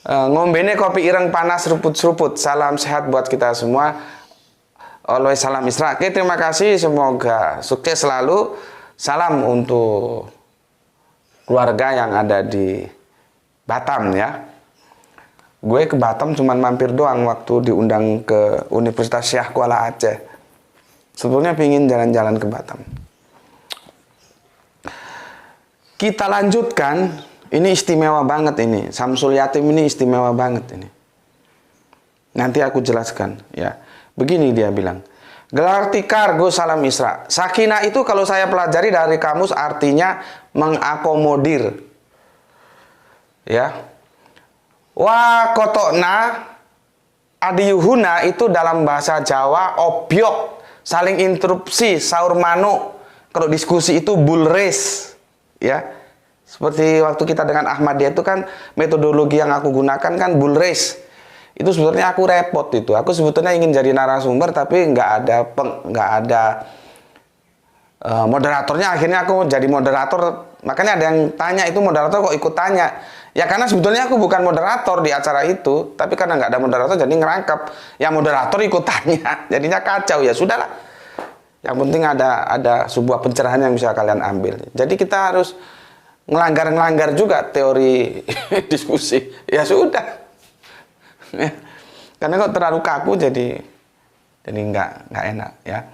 Ngombe ini kopi ireng panas seruput-seruput. Salam sehat buat kita semua. Always salam Isra. Oke, terima kasih, semoga sukses selalu. Salam untuk keluarga yang ada di Batam ya. Gue ke Batam cuman mampir doang waktu diundang ke Universitas Syah Kuala Aceh. Sebetulnya pingin jalan-jalan ke Batam. Kita lanjutkan. Ini istimewa banget ini. Samsul Yatim ini istimewa banget ini. Nanti aku jelaskan ya. Begini dia bilang. Gelar tikar Gus salam Isra. Sakinah itu kalau saya pelajari dari kamus artinya mengakomodir. Ya. Wa kotokna adiyuhuna itu dalam bahasa Jawa obyok, saling interupsi, saur manuk. Kalau diskusi itu bull race, ya. Seperti waktu kita dengan Ahmadiyah itu kan metodologi yang aku gunakan kan bull race. Itu sebetulnya aku repot itu. Aku sebetulnya ingin jadi narasumber tapi nggak ada moderatornya. Akhirnya aku jadi moderator. Makanya ada yang tanya itu moderator kok ikut tanya. Ya karena sebetulnya aku bukan moderator di acara itu, tapi karena nggak ada moderator jadi ngerangkap. Ya moderator ikut tanya, jadinya kacau. Ya sudahlah. Yang penting ada sebuah pencerahan yang bisa kalian ambil. Jadi kita harus ngelanggar juga teori diskusi. Ya sudah. Ya. Karena kok terlalu kaku jadi nggak enak ya.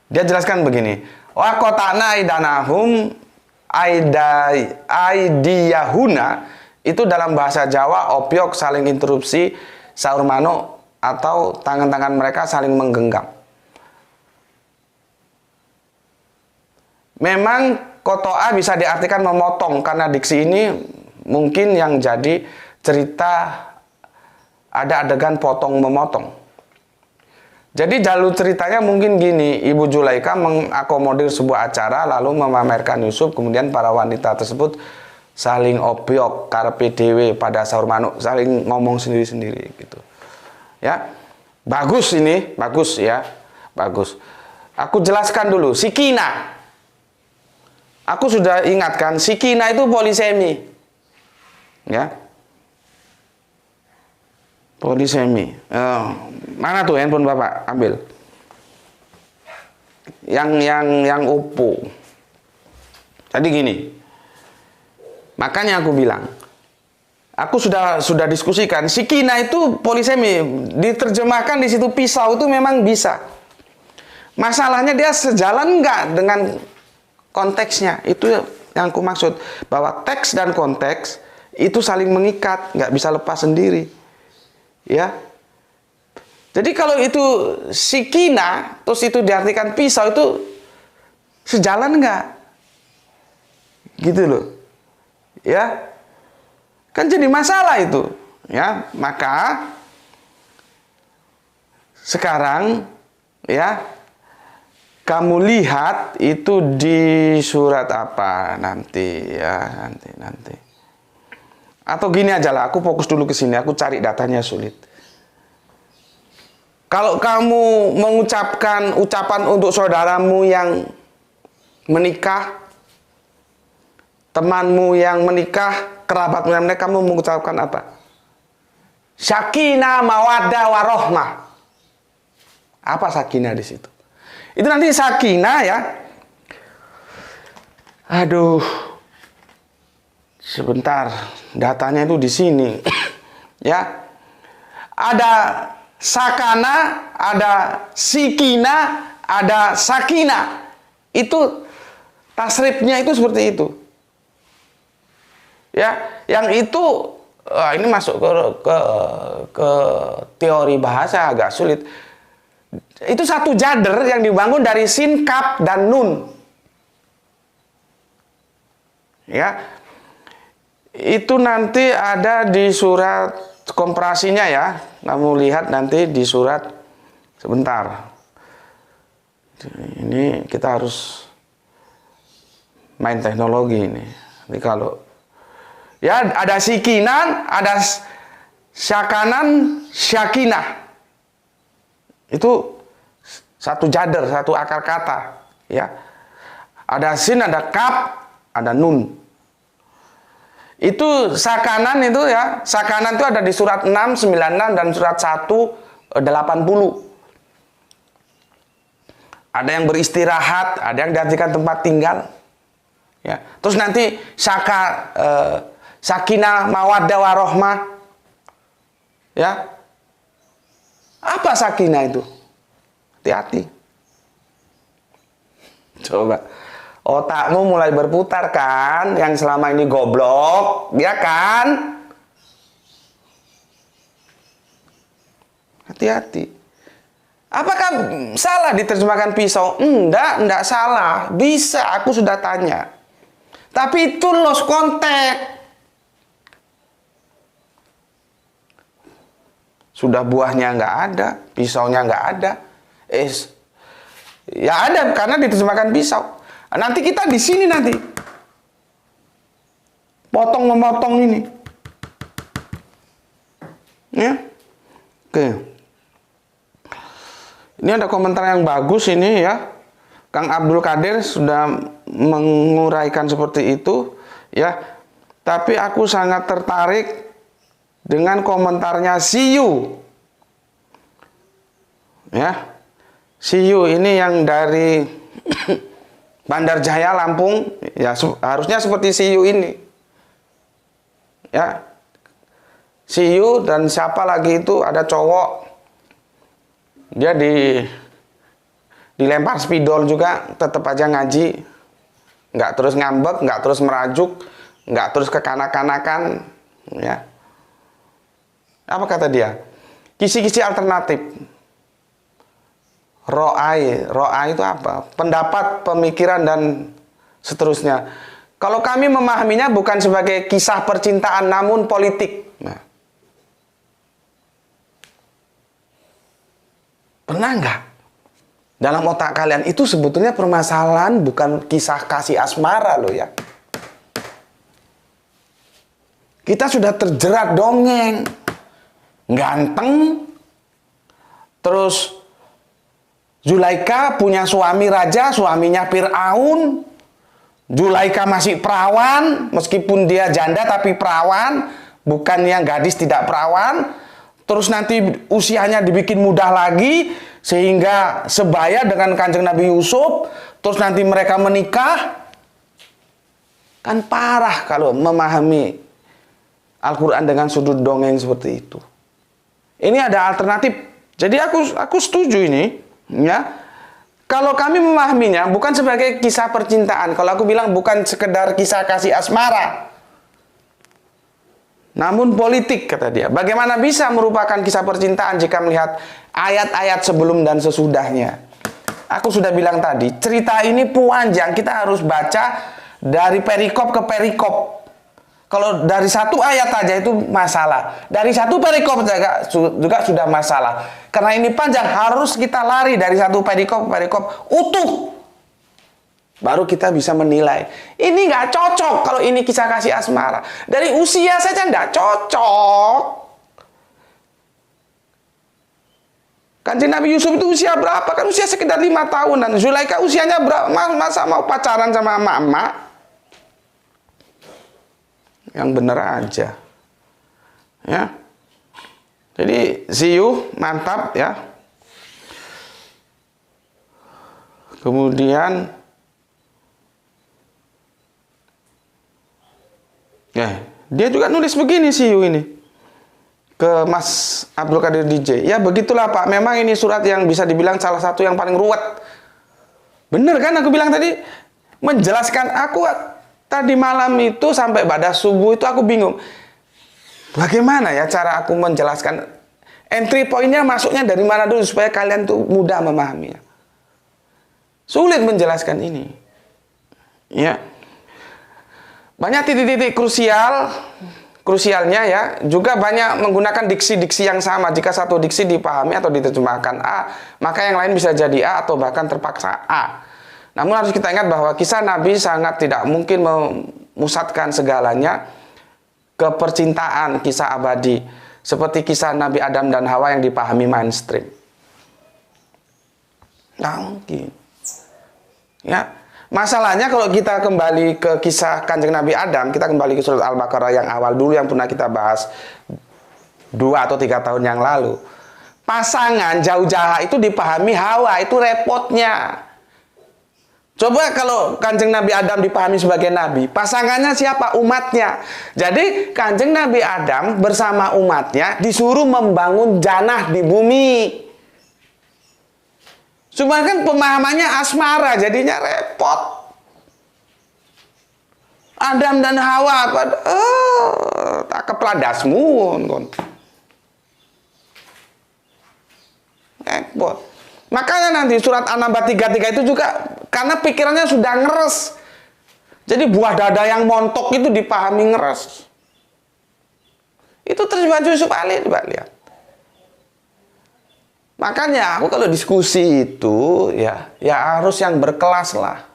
Dia jelaskan begini. Wa qatana aidanahum aidiyahuna itu dalam bahasa Jawa obyok saling interupsi saur manuk atau tangan-tangan mereka saling menggenggam. Memang kotoa bisa diartikan memotong karena diksi ini mungkin yang jadi cerita ada adegan potong memotong. Jadi jalur ceritanya mungkin gini, Ibu Zulaikha mengakomodir sebuah acara lalu memamerkan Yusuf, kemudian para wanita tersebut saling obyok karpe dewe pada saur manuk, saling ngomong sendiri-sendiri gitu. Ya. Bagus ini, bagus ya. Bagus. Aku jelaskan dulu, sikina. Aku sudah ingatkan, sikina itu polisemi. Ya. Polisemi. Mana tuh handphone Bapak? Ambil. Yang Oppo. Jadi gini. Makanya aku bilang, aku sudah diskusikan, sikina itu polisemi, diterjemahkan di situ pisau itu memang bisa. Masalahnya dia sejalan enggak dengan konteksnya. Itu yang aku maksud, bahwa teks dan konteks itu saling mengikat, nggak bisa lepas sendiri. Ya. Jadi kalau itu sikina, terus itu diartikan pisau, itu sejalan enggak? Gitu loh. Ya, kan jadi masalah itu, ya. Maka sekarang, ya, kamu lihat itu di surat apa nanti, ya, nanti. Atau gini aja lah, aku fokus dulu ke sini, aku cari datanya sulit. Kalau kamu mengucapkan ucapan untuk saudaramu yang menikah, temanmu yang menikah, kerabatmu yang menikah, kamu mengucapkan apa? Sakinah, mawaddah, warohmah. Apa sakinah di situ? Itu nanti sakinah ya. Aduh. Sebentar, datanya itu di sini. Ya. Ada sakana, ada sikina, ada sakina. Itu tasrifnya itu seperti itu. Ya, yang itu ini masuk ke teori bahasa agak sulit. Itu satu jader yang dibangun dari sin, kaf, dan nun. Ya. Itu nanti ada di surat komparasinya ya. Kamu lihat nanti di surat sebentar. Ini kita harus main teknologi ini. Jadi kalau ya ada sikinan, ada syakanan, syakinah. Itu satu jader, satu akar kata, ya. Ada sin, ada kaf, ada nun. Itu sakanan itu ya, sakanan itu ada di surat 6, 96 dan surat 1, 80. Ada yang beristirahat, ada yang diartikan tempat tinggal. Ya. Terus nanti sakinah, mawaddah, warohmah. Ya. Apa sakinah itu? Hati-hati. Coba. Otakmu mulai berputar kan, yang selama ini goblok, ya kan? Hati-hati. Apakah salah diterjemahkan pisau? Enggak salah. Bisa, aku sudah tanya. Tapi itu lost context. Sudah buahnya nggak ada, pisaunya nggak ada. Ya ada karena diterjemahkan pisau. Nanti kita di sini nanti potong memotong ini, ya. Oke. Ini ada komentar yang bagus ini ya. Kang Abdul Qadir sudah menguraikan seperti itu, ya. Tapi aku sangat tertarik dengan komentarnya Siyu, ya. Siyu ini yang dari Bandar Jaya, Lampung, ya harusnya seperti Siyu ini, ya. Siyu dan siapa lagi itu ada cowok, dia dilempar spidol juga, tetap aja ngaji, nggak terus ngambek, nggak terus merajuk, nggak terus kekanak-kanakan, ya. Apa kata dia? Kisi-kisi alternatif. Ro'ai itu apa? Pendapat, pemikiran, dan seterusnya. Kalau kami memahaminya bukan sebagai kisah percintaan, namun politik. Nah. Pernah nggak? Dalam otak kalian itu sebetulnya permasalahan bukan kisah kasih asmara loh ya. Kita sudah terjerat dongeng. Ganteng. Terus Zulaika punya suami raja, suaminya Fir'aun. Zulaika masih perawan, meskipun dia janda tapi perawan, bukan yang gadis tidak perawan. Terus nanti usianya dibikin mudah lagi, sehingga sebaya dengan Kanjeng Nabi Yusuf. Terus nanti mereka menikah. Kan parah kalau memahami Al-Quran dengan sudut dongeng seperti itu. Ini ada alternatif. Jadi aku setuju ini. Ya, kalau kami memahaminya bukan sebagai kisah percintaan, kalau aku bilang bukan sekedar kisah kasih asmara, namun politik, kata dia. Bagaimana bisa merupakan kisah percintaan jika melihat ayat-ayat sebelum dan sesudahnya? Aku sudah bilang tadi, cerita ini panjang, kita harus baca dari perikop ke perikop. Kalau dari satu ayat aja itu masalah. Dari satu perikop juga sudah masalah. Karena ini panjang, harus kita lari dari satu perikop ke perikop utuh. Baru kita bisa menilai. Ini nggak cocok kalau ini kisah kasih asmara. Dari usia saja nggak cocok. Kanjeng Nabi Yusuf itu usia berapa? Kan usia sekitar 5 tahunan. Zulaika usianya berapa? Masa mau pacaran sama emak-emak? Yang bener aja, ya. Jadi Siyu mantap ya. Kemudian dia juga nulis begini sih ini ke Mas Abdul Qadir DJ. Ya begitulah Pak, memang ini surat yang bisa dibilang salah satu yang paling ruwet. Bener kan aku bilang tadi, menjelaskan aku tadi malam itu sampai pada subuh itu aku bingung. Bagaimana ya cara aku menjelaskan entry point-nya masuknya dari mana dulu supaya kalian tuh mudah memahaminya. Sulit menjelaskan ini. Ya. Banyak titik-titik krusialnya ya, juga banyak menggunakan diksi-diksi yang sama. Jika satu diksi dipahami atau diterjemahkan A, maka yang lain bisa jadi A atau bahkan terpaksa A. Namun harus kita ingat bahwa kisah Nabi sangat tidak mungkin memusatkan segalanya ke percintaan kisah abadi, seperti kisah Nabi Adam dan Hawa yang dipahami mainstream. Nggak mungkin. Ya. Masalahnya kalau kita kembali ke kisah Kanjeng Nabi Adam, kita kembali ke surat Al-Baqarah yang awal dulu yang pernah kita bahas 2 atau 3 tahun yang lalu. Pasangan jauh-jauh itu dipahami Hawa, itu repotnya. Coba kalau Kanjeng Nabi Adam dipahami sebagai Nabi, pasangannya siapa? Umatnya. Jadi Kanjeng Nabi Adam bersama umatnya disuruh membangun janah di bumi. Cuma kan pemahamannya asmara, jadinya repot. Adam dan Hawa, tak kepladasmu. Repot. Makanya nanti surat An-Naba 33 itu juga, karena pikirannya sudah ngeres. Jadi buah dada yang montok itu dipahami ngeres. Itu terjemahan Yusuf Ali, coba lihat. Makanya aku kalau diskusi itu ya harus yang berkelas lah.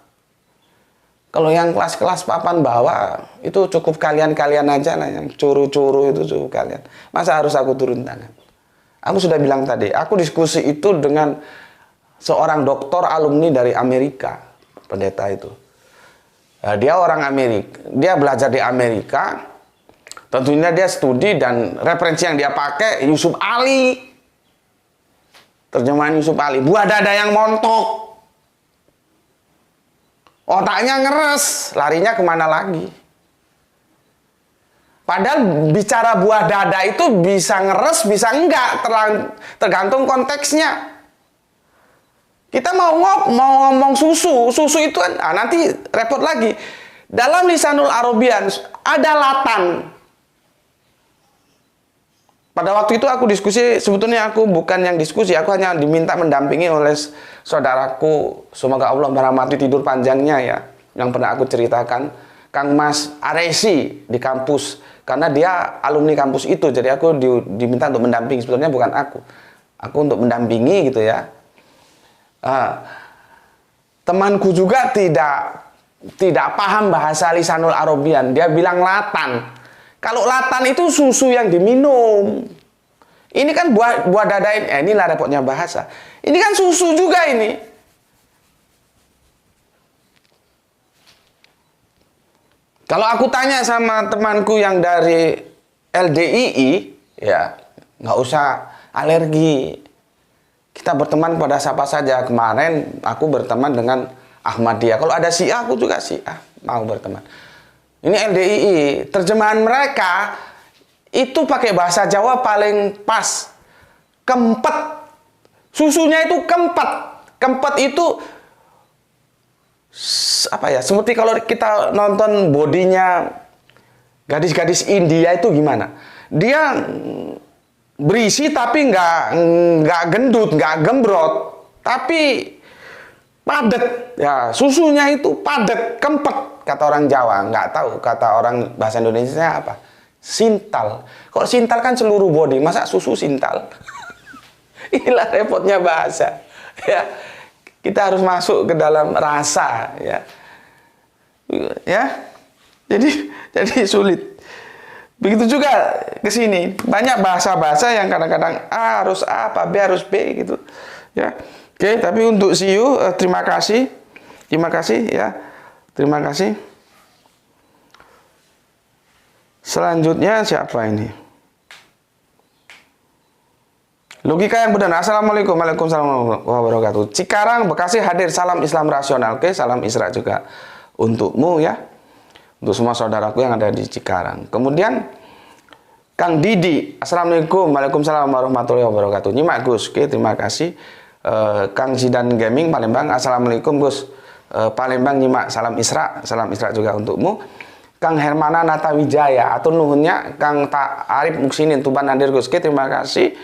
Kalau yang kelas-kelas papan bawah itu cukup kalian-kalian aja lah, yang curu-curu itu cukup kalian. Masa harus aku turun tangan? Aku sudah bilang tadi, aku diskusi itu dengan seorang doktor alumni dari Amerika, pendeta itu. Nah, dia orang Amerika, dia belajar di Amerika. Tentunya dia studi dan referensi yang dia pakai Yusuf Ali. Terjemahan Yusuf Ali, buah dada yang montok. Otaknya ngeres, larinya kemana lagi? Padahal bicara buah dada itu bisa ngeres, bisa enggak, tergantung konteksnya. Kita mau ngomong susu itu kan, nanti repot lagi. Dalam Lisanul Arabian ada latan. Pada waktu itu aku diskusi, sebetulnya aku bukan yang diskusi, aku hanya diminta mendampingi oleh saudaraku, semoga Allah merahmati tidur panjangnya ya, yang pernah aku ceritakan, Kang Mas Aresi di kampus, karena dia alumni kampus itu, jadi aku diminta untuk mendampingi, sebetulnya bukan aku untuk mendampingi gitu ya. Temanku juga tidak paham bahasa Lisanul Arabian, dia bilang latan. Kalau latan itu susu yang diminum. Ini kan buah dada ini. Inilah repotnya bahasa. Ini kan susu juga ini. Kalau aku tanya sama temanku yang dari LDII, ya nggak usah alergi. Kita berteman pada siapa saja. Kemarin aku berteman dengan Ahmadiyah. Kalau ada Syiah, aku juga Syiah. Mau berteman. Ini LDII, terjemahan mereka itu pakai bahasa Jawa paling pas. Kempet. Susunya itu kempet. Kempet itu apa ya? Seperti kalau kita nonton bodinya gadis-gadis India itu gimana? Dia berisi tapi nggak gendut, nggak gembrot, tapi padet. Ya, susunya itu padet, kempet. Kata orang Jawa, nggak tahu kata orang bahasa Indonesia apa. Sintal. Kalau sintal kan seluruh body, masa susu sintal? Inilah repotnya bahasa. Ya, kita harus masuk ke dalam rasa. Ya, jadi sulit. Begitu juga ke sini. Banyak bahasa-bahasa yang kadang-kadang A harus A, apa B harus B gitu. Ya, oke. Tapi untuk CU, terima kasih ya. Terima kasih. Selanjutnya siapa ini? Logika yang benar. Assalamualaikum, waalaikumsalam warahmatullahi wabarakatuh. Cikarang, Bekasi hadir. Salam Islam rasional. Oke, salam Isra juga untukmu ya. Untuk semua saudaraku yang ada di Cikarang. Kemudian Kang Didi. Assalamualaikum, waalaikumsalam warahmatullahi wabarakatuh. Nyimak Gus. Oke, terima kasih. Kang Zidan Gaming Palembang. Assalamualaikum Gus. Palembang nyimak. Salam Isra. Salam Isra juga untukmu. Kang Hermana Natawijaya. Atau nuhunnya Kang Tak Arif Muksinin Tuban hadir Gus. Oke, terima kasih.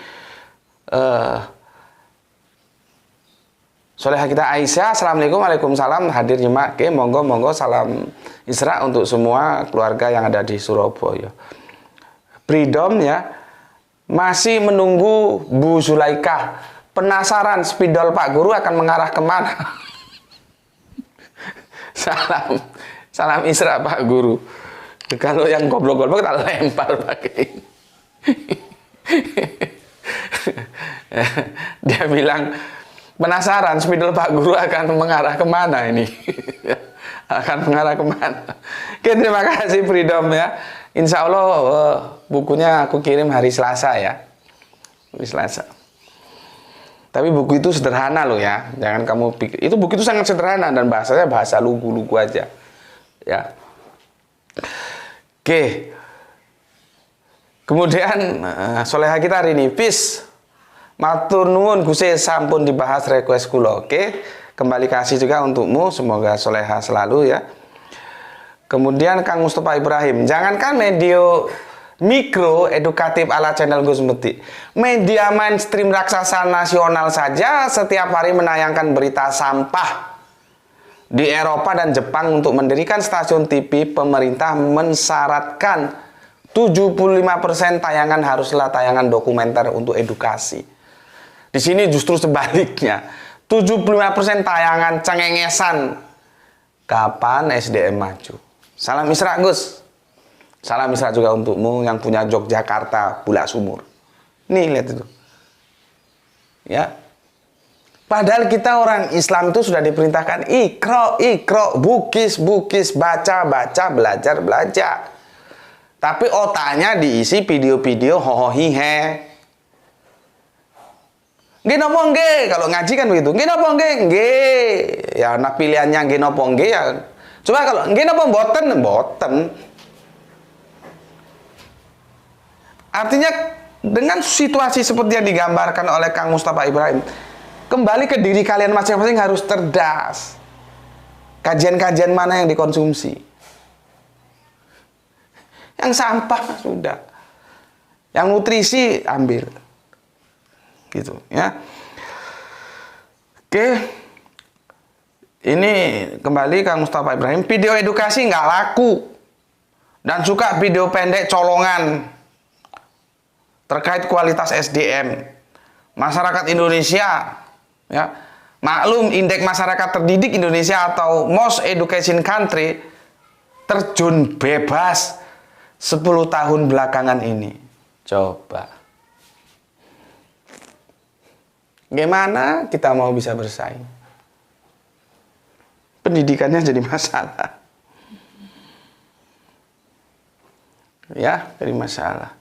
Soleha kita Aisyah, assalamualaikum, waalaikumsalam, hadir nyimak. Oke, monggo salam Isra untuk semua keluarga yang ada di Surabaya. Freedom ya, masih menunggu Bu Zulaikah. Penasaran spidol Pak Guru akan mengarah kemana? salam Isra Pak Guru. Kalau yang goblok-goblok kita lempar pakai. Dia bilang penasaran spidol Pak Guru akan mengarah kemana ini. Akan mengarah kemana. Oke, terima kasih Freedom ya. Insya Allah bukunya aku kirim hari Selasa ya. Hari Selasa. Tapi buku itu sederhana loh ya. Jangan kamu pikir. Itu buku itu sangat sederhana dan bahasanya bahasa lugu-lugu aja. Ya. Oke. Kemudian soleha kita hari ini, peace. Matur nuwun Gusti sampun dibahas request kula. Oke. Kembali kasih juga untukmu, semoga soleha selalu ya. Kemudian Kang Mustafa Ibrahim, jangankan media mikro edukatif ala channel Gus Meti, media mainstream raksasa nasional saja setiap hari menayangkan berita sampah. Di Eropa dan Jepang untuk mendirikan stasiun TV, pemerintah mensyaratkan 75% tayangan haruslah tayangan dokumenter untuk edukasi. Di sini justru sebaliknya. 75% tayangan cengengesan. Kapan SDM maju? Salam Isra Gus. Salam Isra juga untukmu yang punya Yogyakarta Bulak Sumur. Nih lihat itu. Ya. Padahal kita orang Islam itu sudah diperintahkan ikro, bukis, baca, belajar. Tapi otaknya diisi video-video hohohihe. Nggih napa nggih? Kalau ngaji kan begitu. Nggih napa nggih? Nggih. Ya anak pilihannya nggih napa nggih ya. Coba kalau nggih napa mboten. Artinya dengan situasi seperti yang digambarkan oleh Kang Mustafa Ibrahim, kembali ke diri kalian masing-masing harus cerdas. Kajian-kajian mana yang dikonsumsi? Yang sampah sudah. Yang nutrisi ambil. Gitu ya. Oke. Ini kembali Kang Mustafa Ibrahim, video edukasi nggak laku. Dan suka video pendek colongan terkait kualitas SDM. Masyarakat Indonesia ya. Maklum indeks masyarakat terdidik Indonesia atau Most Education Country terjun bebas 10 tahun belakangan ini. Coba. Gimana kita mau bisa bersaing? Pendidikannya jadi masalah. Ya, jadi masalah.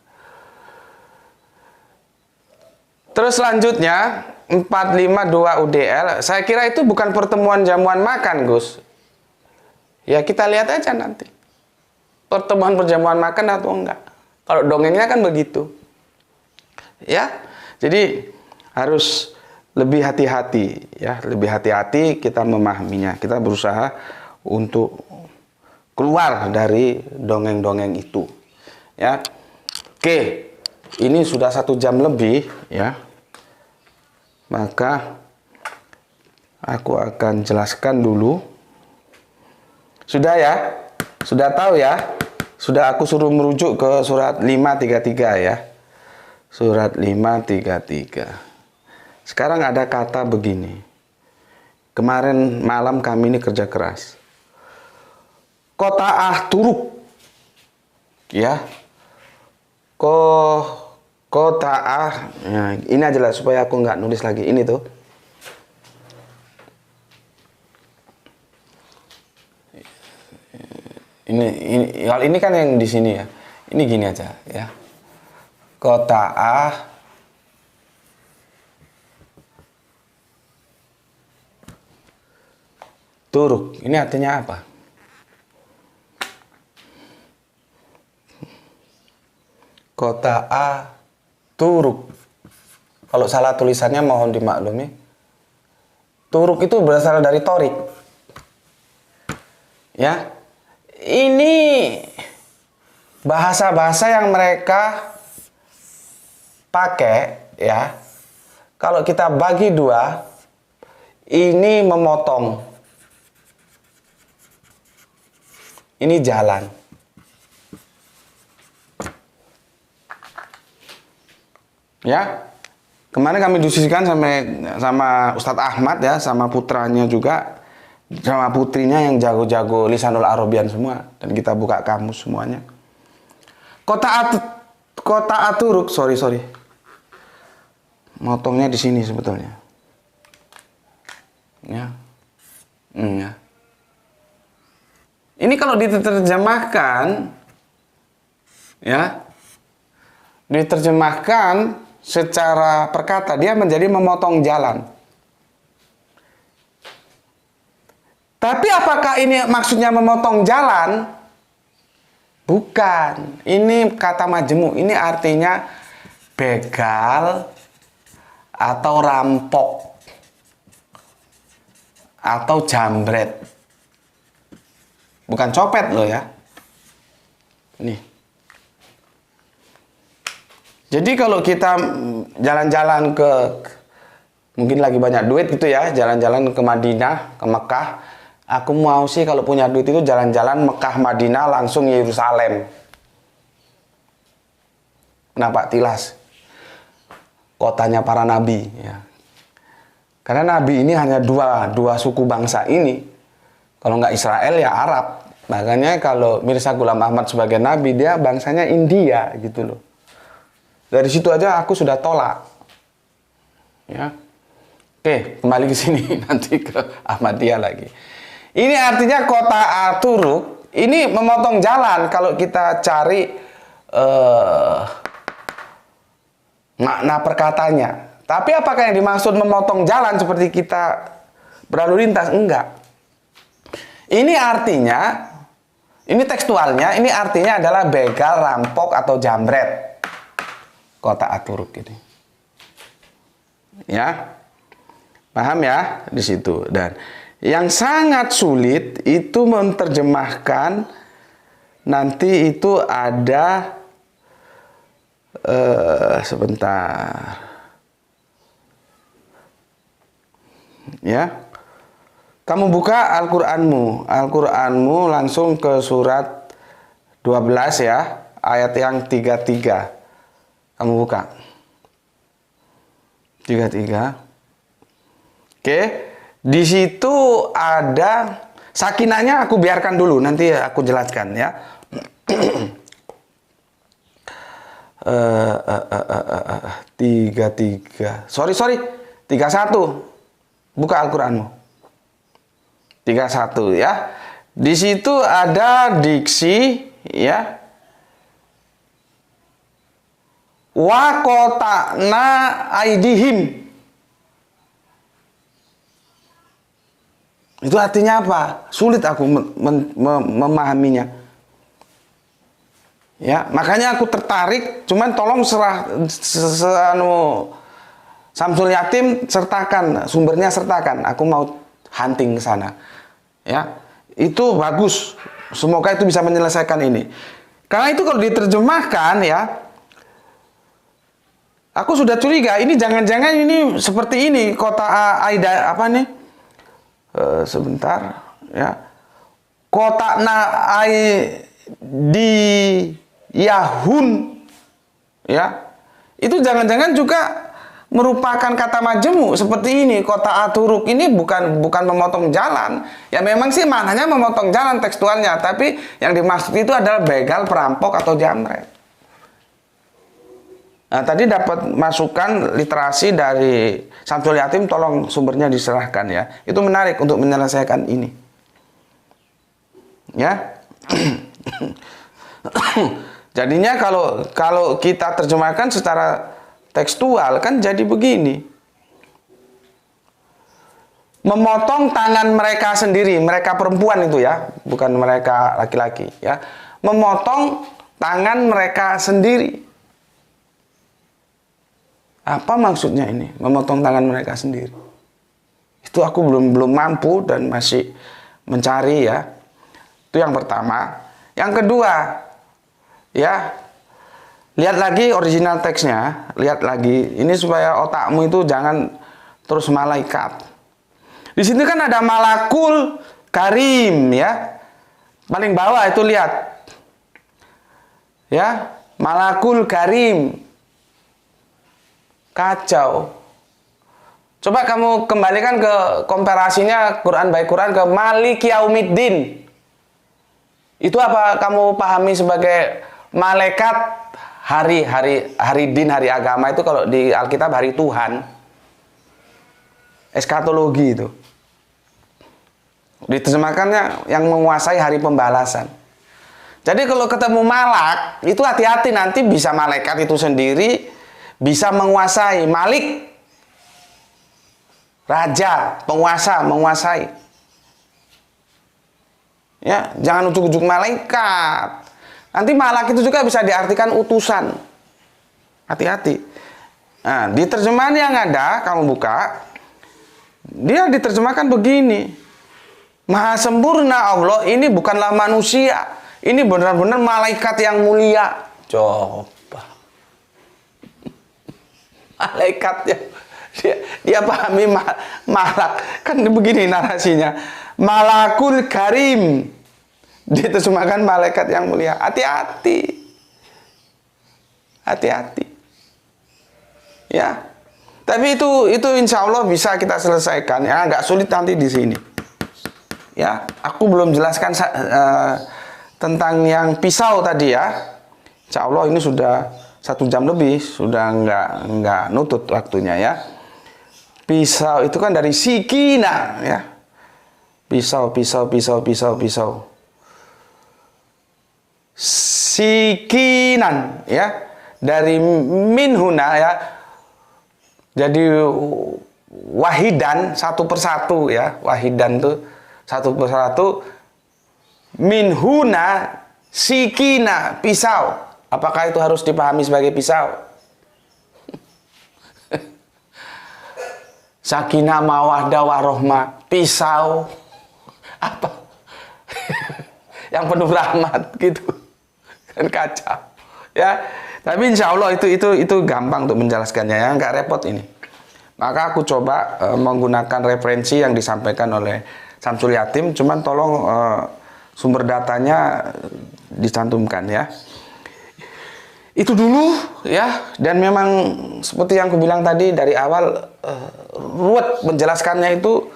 Terus selanjutnya 452 UDL, saya kira itu bukan pertemuan jamuan makan, Gus. Ya kita lihat aja nanti. Pertemuan perjamuan makan atau enggak. Kalau dongengnya kan begitu. Ya. Jadi harus lebih hati-hati ya, lebih hati-hati kita memahaminya. Kita berusaha untuk keluar dari dongeng-dongeng itu. Ya. Oke. Ini sudah 1 jam lebih ya. Maka aku akan jelaskan dulu. Sudah ya? Sudah tahu ya? Sudah aku suruh merujuk ke surat 533 ya. Surat 533. Sekarang ada kata begini. Kemarin malam kami ini kerja keras. Kota Turuk. Ya. Kota ya, ini aja lah supaya aku nggak nulis lagi. Ini tuh. Ini kan yang di sini ya. Ini gini aja ya. Kota Turuk, ini artinya apa? Kota A Turuk. Kalau salah tulisannya mohon dimaklumi. Turuk itu berasal dari torik. Ya. Ini bahasa-bahasa yang mereka pakai, ya. Kalau kita bagi dua, ini memotong. Ini jalan. Ya. Kemarin kami diskusikan sama Ustadz Ahmad ya, sama putranya juga, sama putrinya yang jago-jago lisanul Arabian semua, dan kita buka kamus semuanya. Kota Aturuk, sorry. Motongnya di sini sebetulnya. Ya. Ya. Ini kalau diterjemahkan, ya, diterjemahkan secara perkata, dia menjadi memotong jalan. Tapi apakah ini maksudnya memotong jalan? Bukan. Ini kata majemuk. Ini artinya begal atau rampok atau jambret. Bukan copet loh ya. Nih. Jadi kalau kita jalan-jalan ke, mungkin lagi banyak duit gitu ya, jalan-jalan ke Madinah, ke Mekah. Aku mau sih kalau punya duit itu jalan-jalan Mekah, Madinah, langsung Yerusalem. Kenapa? Tilas. Kotanya para nabi. Ya. Karena nabi ini hanya dua suku bangsa ini. Kalau nggak Israel ya Arab. Makanya kalau Mirza Ghulam Ahmad sebagai nabi, dia bangsanya India gitu loh. Dari situ aja aku sudah tolak. Ya. Oke, kembali ke sini nanti ke Ahmadiyah lagi. Ini artinya kota Aturuk ini memotong jalan kalau kita cari makna perkatanya. Tapi apakah yang dimaksud memotong jalan seperti kita berlalu lintas? Enggak. Ini artinya, ini tekstualnya, ini artinya adalah begal, rampok atau jambret. Kota Aturuk ini. Ya. Paham ya di situ. Dan yang sangat sulit itu menerjemahkan, nanti itu ada sebentar. Ya. Kamu buka Al-Qur'anmu langsung ke surat 12 ya, ayat yang 33. Kamu buka 33. Oke, di situ ada sakinahnya, aku biarkan dulu, nanti aku jelaskan ya. 33. Sorry, 31. Buka Al-Qur'anmu. 31 ya. Di situ ada diksi ya. Wa qota'na aidihim. Itu artinya apa? Sulit aku memahaminya. Ya, makanya aku tertarik, cuman tolong Samsul Yatim sertakan, sumbernya sertakan. Aku mau hunting ke sana. Ya. Itu bagus. Semoga itu bisa menyelesaikan ini. Karena itu kalau diterjemahkan ya, aku sudah curiga, ini jangan-jangan ini seperti ini, kota Aida apa nih? Sebentar, ya. Kota Naai di Yahun, ya. Itu jangan-jangan juga merupakan kata majemuk seperti ini. Kota Aturuk ini bukan memotong jalan. Ya memang sih maknanya memotong jalan tekstualnya, tapi yang dimaksud itu adalah begal, perampok atau jambret. Nah, tadi dapat masukan literasi dari Samsul Yatim, tolong sumbernya diserahkan ya. Itu menarik untuk menyelesaikan ini. Ya. Jadinya kalau kita terjemahkan secara tekstual kan jadi begini. memotong tangan mereka sendiri, mereka perempuan itu ya, bukan mereka laki-laki ya, memotong tangan mereka sendiri. Apa maksudnya ini, memotong tangan mereka sendiri? Itu aku belum mampu dan masih mencari ya. Itu yang pertama. Yang kedua, ya, lihat lagi original teksnya, lihat lagi. Ini supaya otakmu itu jangan terus malaikat. Di sini kan ada malakul karim ya. Paling bawah itu lihat. Ya, malakul karim. Kacau. Coba kamu kembalikan ke komparasinya Quran by Quran ke Malik Yaumiddin. Itu apa kamu pahami sebagai malaikat hari din, hari agama itu kalau di Alkitab hari Tuhan. Eskatologi itu. Diterjemahkannya yang menguasai hari pembalasan. Jadi kalau ketemu malak, itu hati-hati nanti bisa malaikat itu sendiri bisa menguasai. Malik, raja, penguasa, menguasai. Ya, jangan ujuk-ujuk malaikat. Nanti malak itu juga bisa diartikan utusan. Hati-hati. Nah, di terjemahan yang ada, kamu buka, dia diterjemahkan begini. Maha sempurna Allah ini bukanlah manusia. Ini benar-benar malaikat yang mulia. Coba. Malaikat ya. Dia pahami malak. Kan begini narasinya. Malakul karim. Diterjemahkan malaikat yang mulia. Hati-hati. Hati-hati. Ya. Tapi itu insya Allah bisa kita selesaikan. Ya, agak sulit nanti di sini. Ya, aku belum jelaskan tentang yang pisau tadi ya. Insya Allah ini sudah 1 jam lebih, sudah nggak nutut waktunya ya. Pisau itu kan dari sikina ya. Pisau. Sikinan ya. Dari minhuna ya. Jadi wahidan satu persatu ya. Wahidan tuh satu persatu. Minhuna sikina pisau. Apakah itu harus dipahami sebagai pisau? Sakinah mawaddah warahmah, pisau apa? Yang penuh rahmat gitu. Kan kacau. Ya, tapi insya Allah itu gampang untuk menjelaskannya ya, nggak repot ini. Maka aku coba menggunakan referensi yang disampaikan oleh Syamsul Yatim, cuman tolong sumber datanya dicantumkan ya. Itu dulu ya, dan memang seperti yang aku bilang tadi dari awal ruwet menjelaskannya itu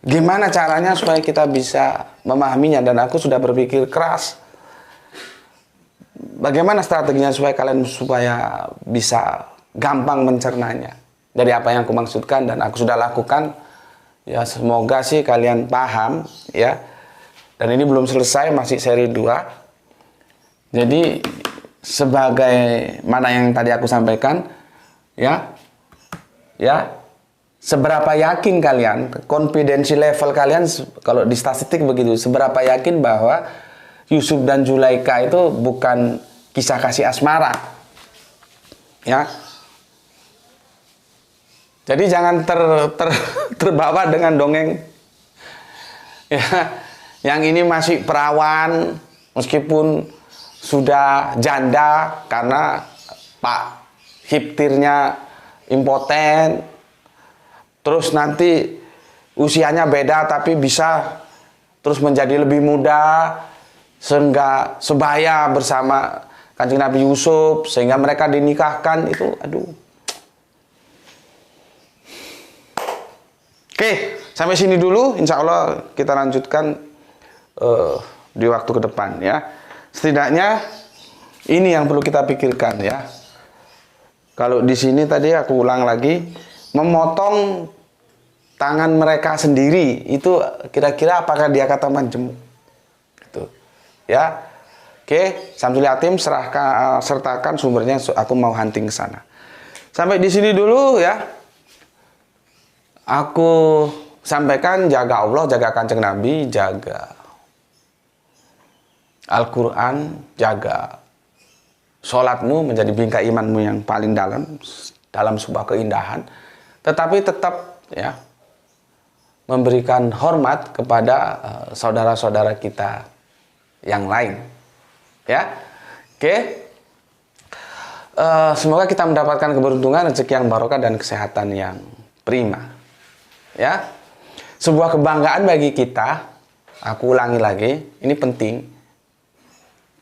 gimana caranya supaya kita bisa memahaminya, dan aku sudah berpikir keras bagaimana strateginya supaya kalian bisa gampang mencernanya dari apa yang aku maksudkan dan aku sudah lakukan ya. Semoga sih kalian paham ya, dan ini belum selesai, masih seri 2. Jadi sebagai mana yang tadi aku sampaikan ya, seberapa yakin kalian, confidence level kalian kalau di statistik begitu, seberapa yakin bahwa Yusuf dan Zulaikha itu bukan kisah kasih asmara ya. Jadi jangan terbawa dengan dongeng ya, yang ini masih perawan meskipun sudah janda karena Pak Hiptirnya impoten, terus nanti usianya beda tapi bisa terus menjadi lebih muda sehingga sebaya bersama Kanjeng Nabi Yusuf sehingga mereka dinikahkan. Itu aduh. Oke, sampai sini dulu. Insya Allah kita lanjutkan di waktu ke depan ya. Setidaknya ini yang perlu kita pikirkan ya. Kalau di sini tadi aku ulang lagi, memotong tangan mereka sendiri itu kira-kira apakah dia kata majemuk? Gitu. Ya. Oke, Syamsul Yatim sertakan sumbernya, aku mau hunting ke sana. Sampai di sini dulu ya. Aku sampaikan jaga Allah, jaga Kanjeng Nabi, jaga Al-Quran, jaga sholatmu menjadi bingkai imanmu yang paling dalam sebuah keindahan, tetapi tetap ya memberikan hormat kepada saudara-saudara kita yang lain, ya. Oke. Semoga kita mendapatkan keberuntungan, rezeki yang barokah dan kesehatan yang prima, ya. Sebuah kebanggaan bagi kita, aku ulangi lagi, ini penting.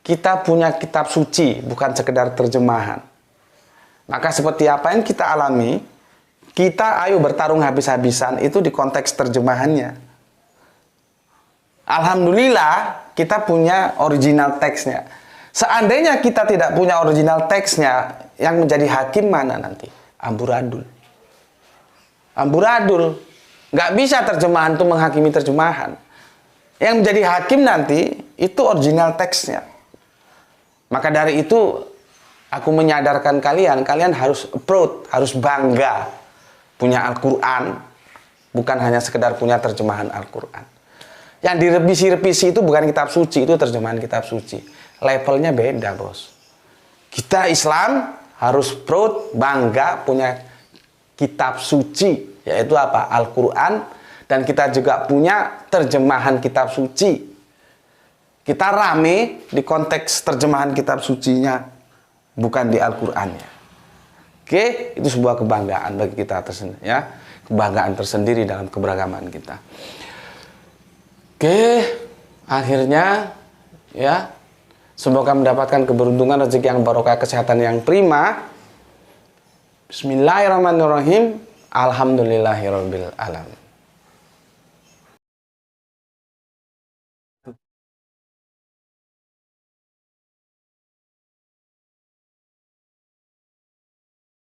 Kita punya kitab suci, bukan sekedar terjemahan. Maka seperti apa yang kita alami, kita ayo bertarung habis-habisan itu di konteks terjemahannya. Alhamdulillah kita punya original teksnya. Seandainya kita tidak punya original teksnya, yang menjadi hakim mana nanti? Amburadul. Amburadul. Nggak bisa terjemahan itu menghakimi terjemahan. Yang menjadi hakim nanti itu original teksnya. Maka dari itu aku menyadarkan kalian harus proud, harus bangga punya Al-Quran, bukan hanya sekedar punya terjemahan Al-Quran. Yang direvisi-revisi itu bukan kitab suci, itu terjemahan kitab suci. Levelnya beda, bos. Kita Islam harus proud, bangga punya kitab suci, yaitu apa? Al-Quran. Dan kita juga punya terjemahan kitab suci. Kita rame di konteks terjemahan kitab sucinya, bukan di Al-Qurannya. Oke, itu sebuah kebanggaan bagi kita tersendiri, ya. Kebanggaan tersendiri dalam keberagaman kita. Oke, akhirnya ya, semoga mendapatkan keberuntungan, rezeki yang barokah, kesehatan yang prima. Bismillahirrahmanirrahim. Alhamdulillahirabbil alamin.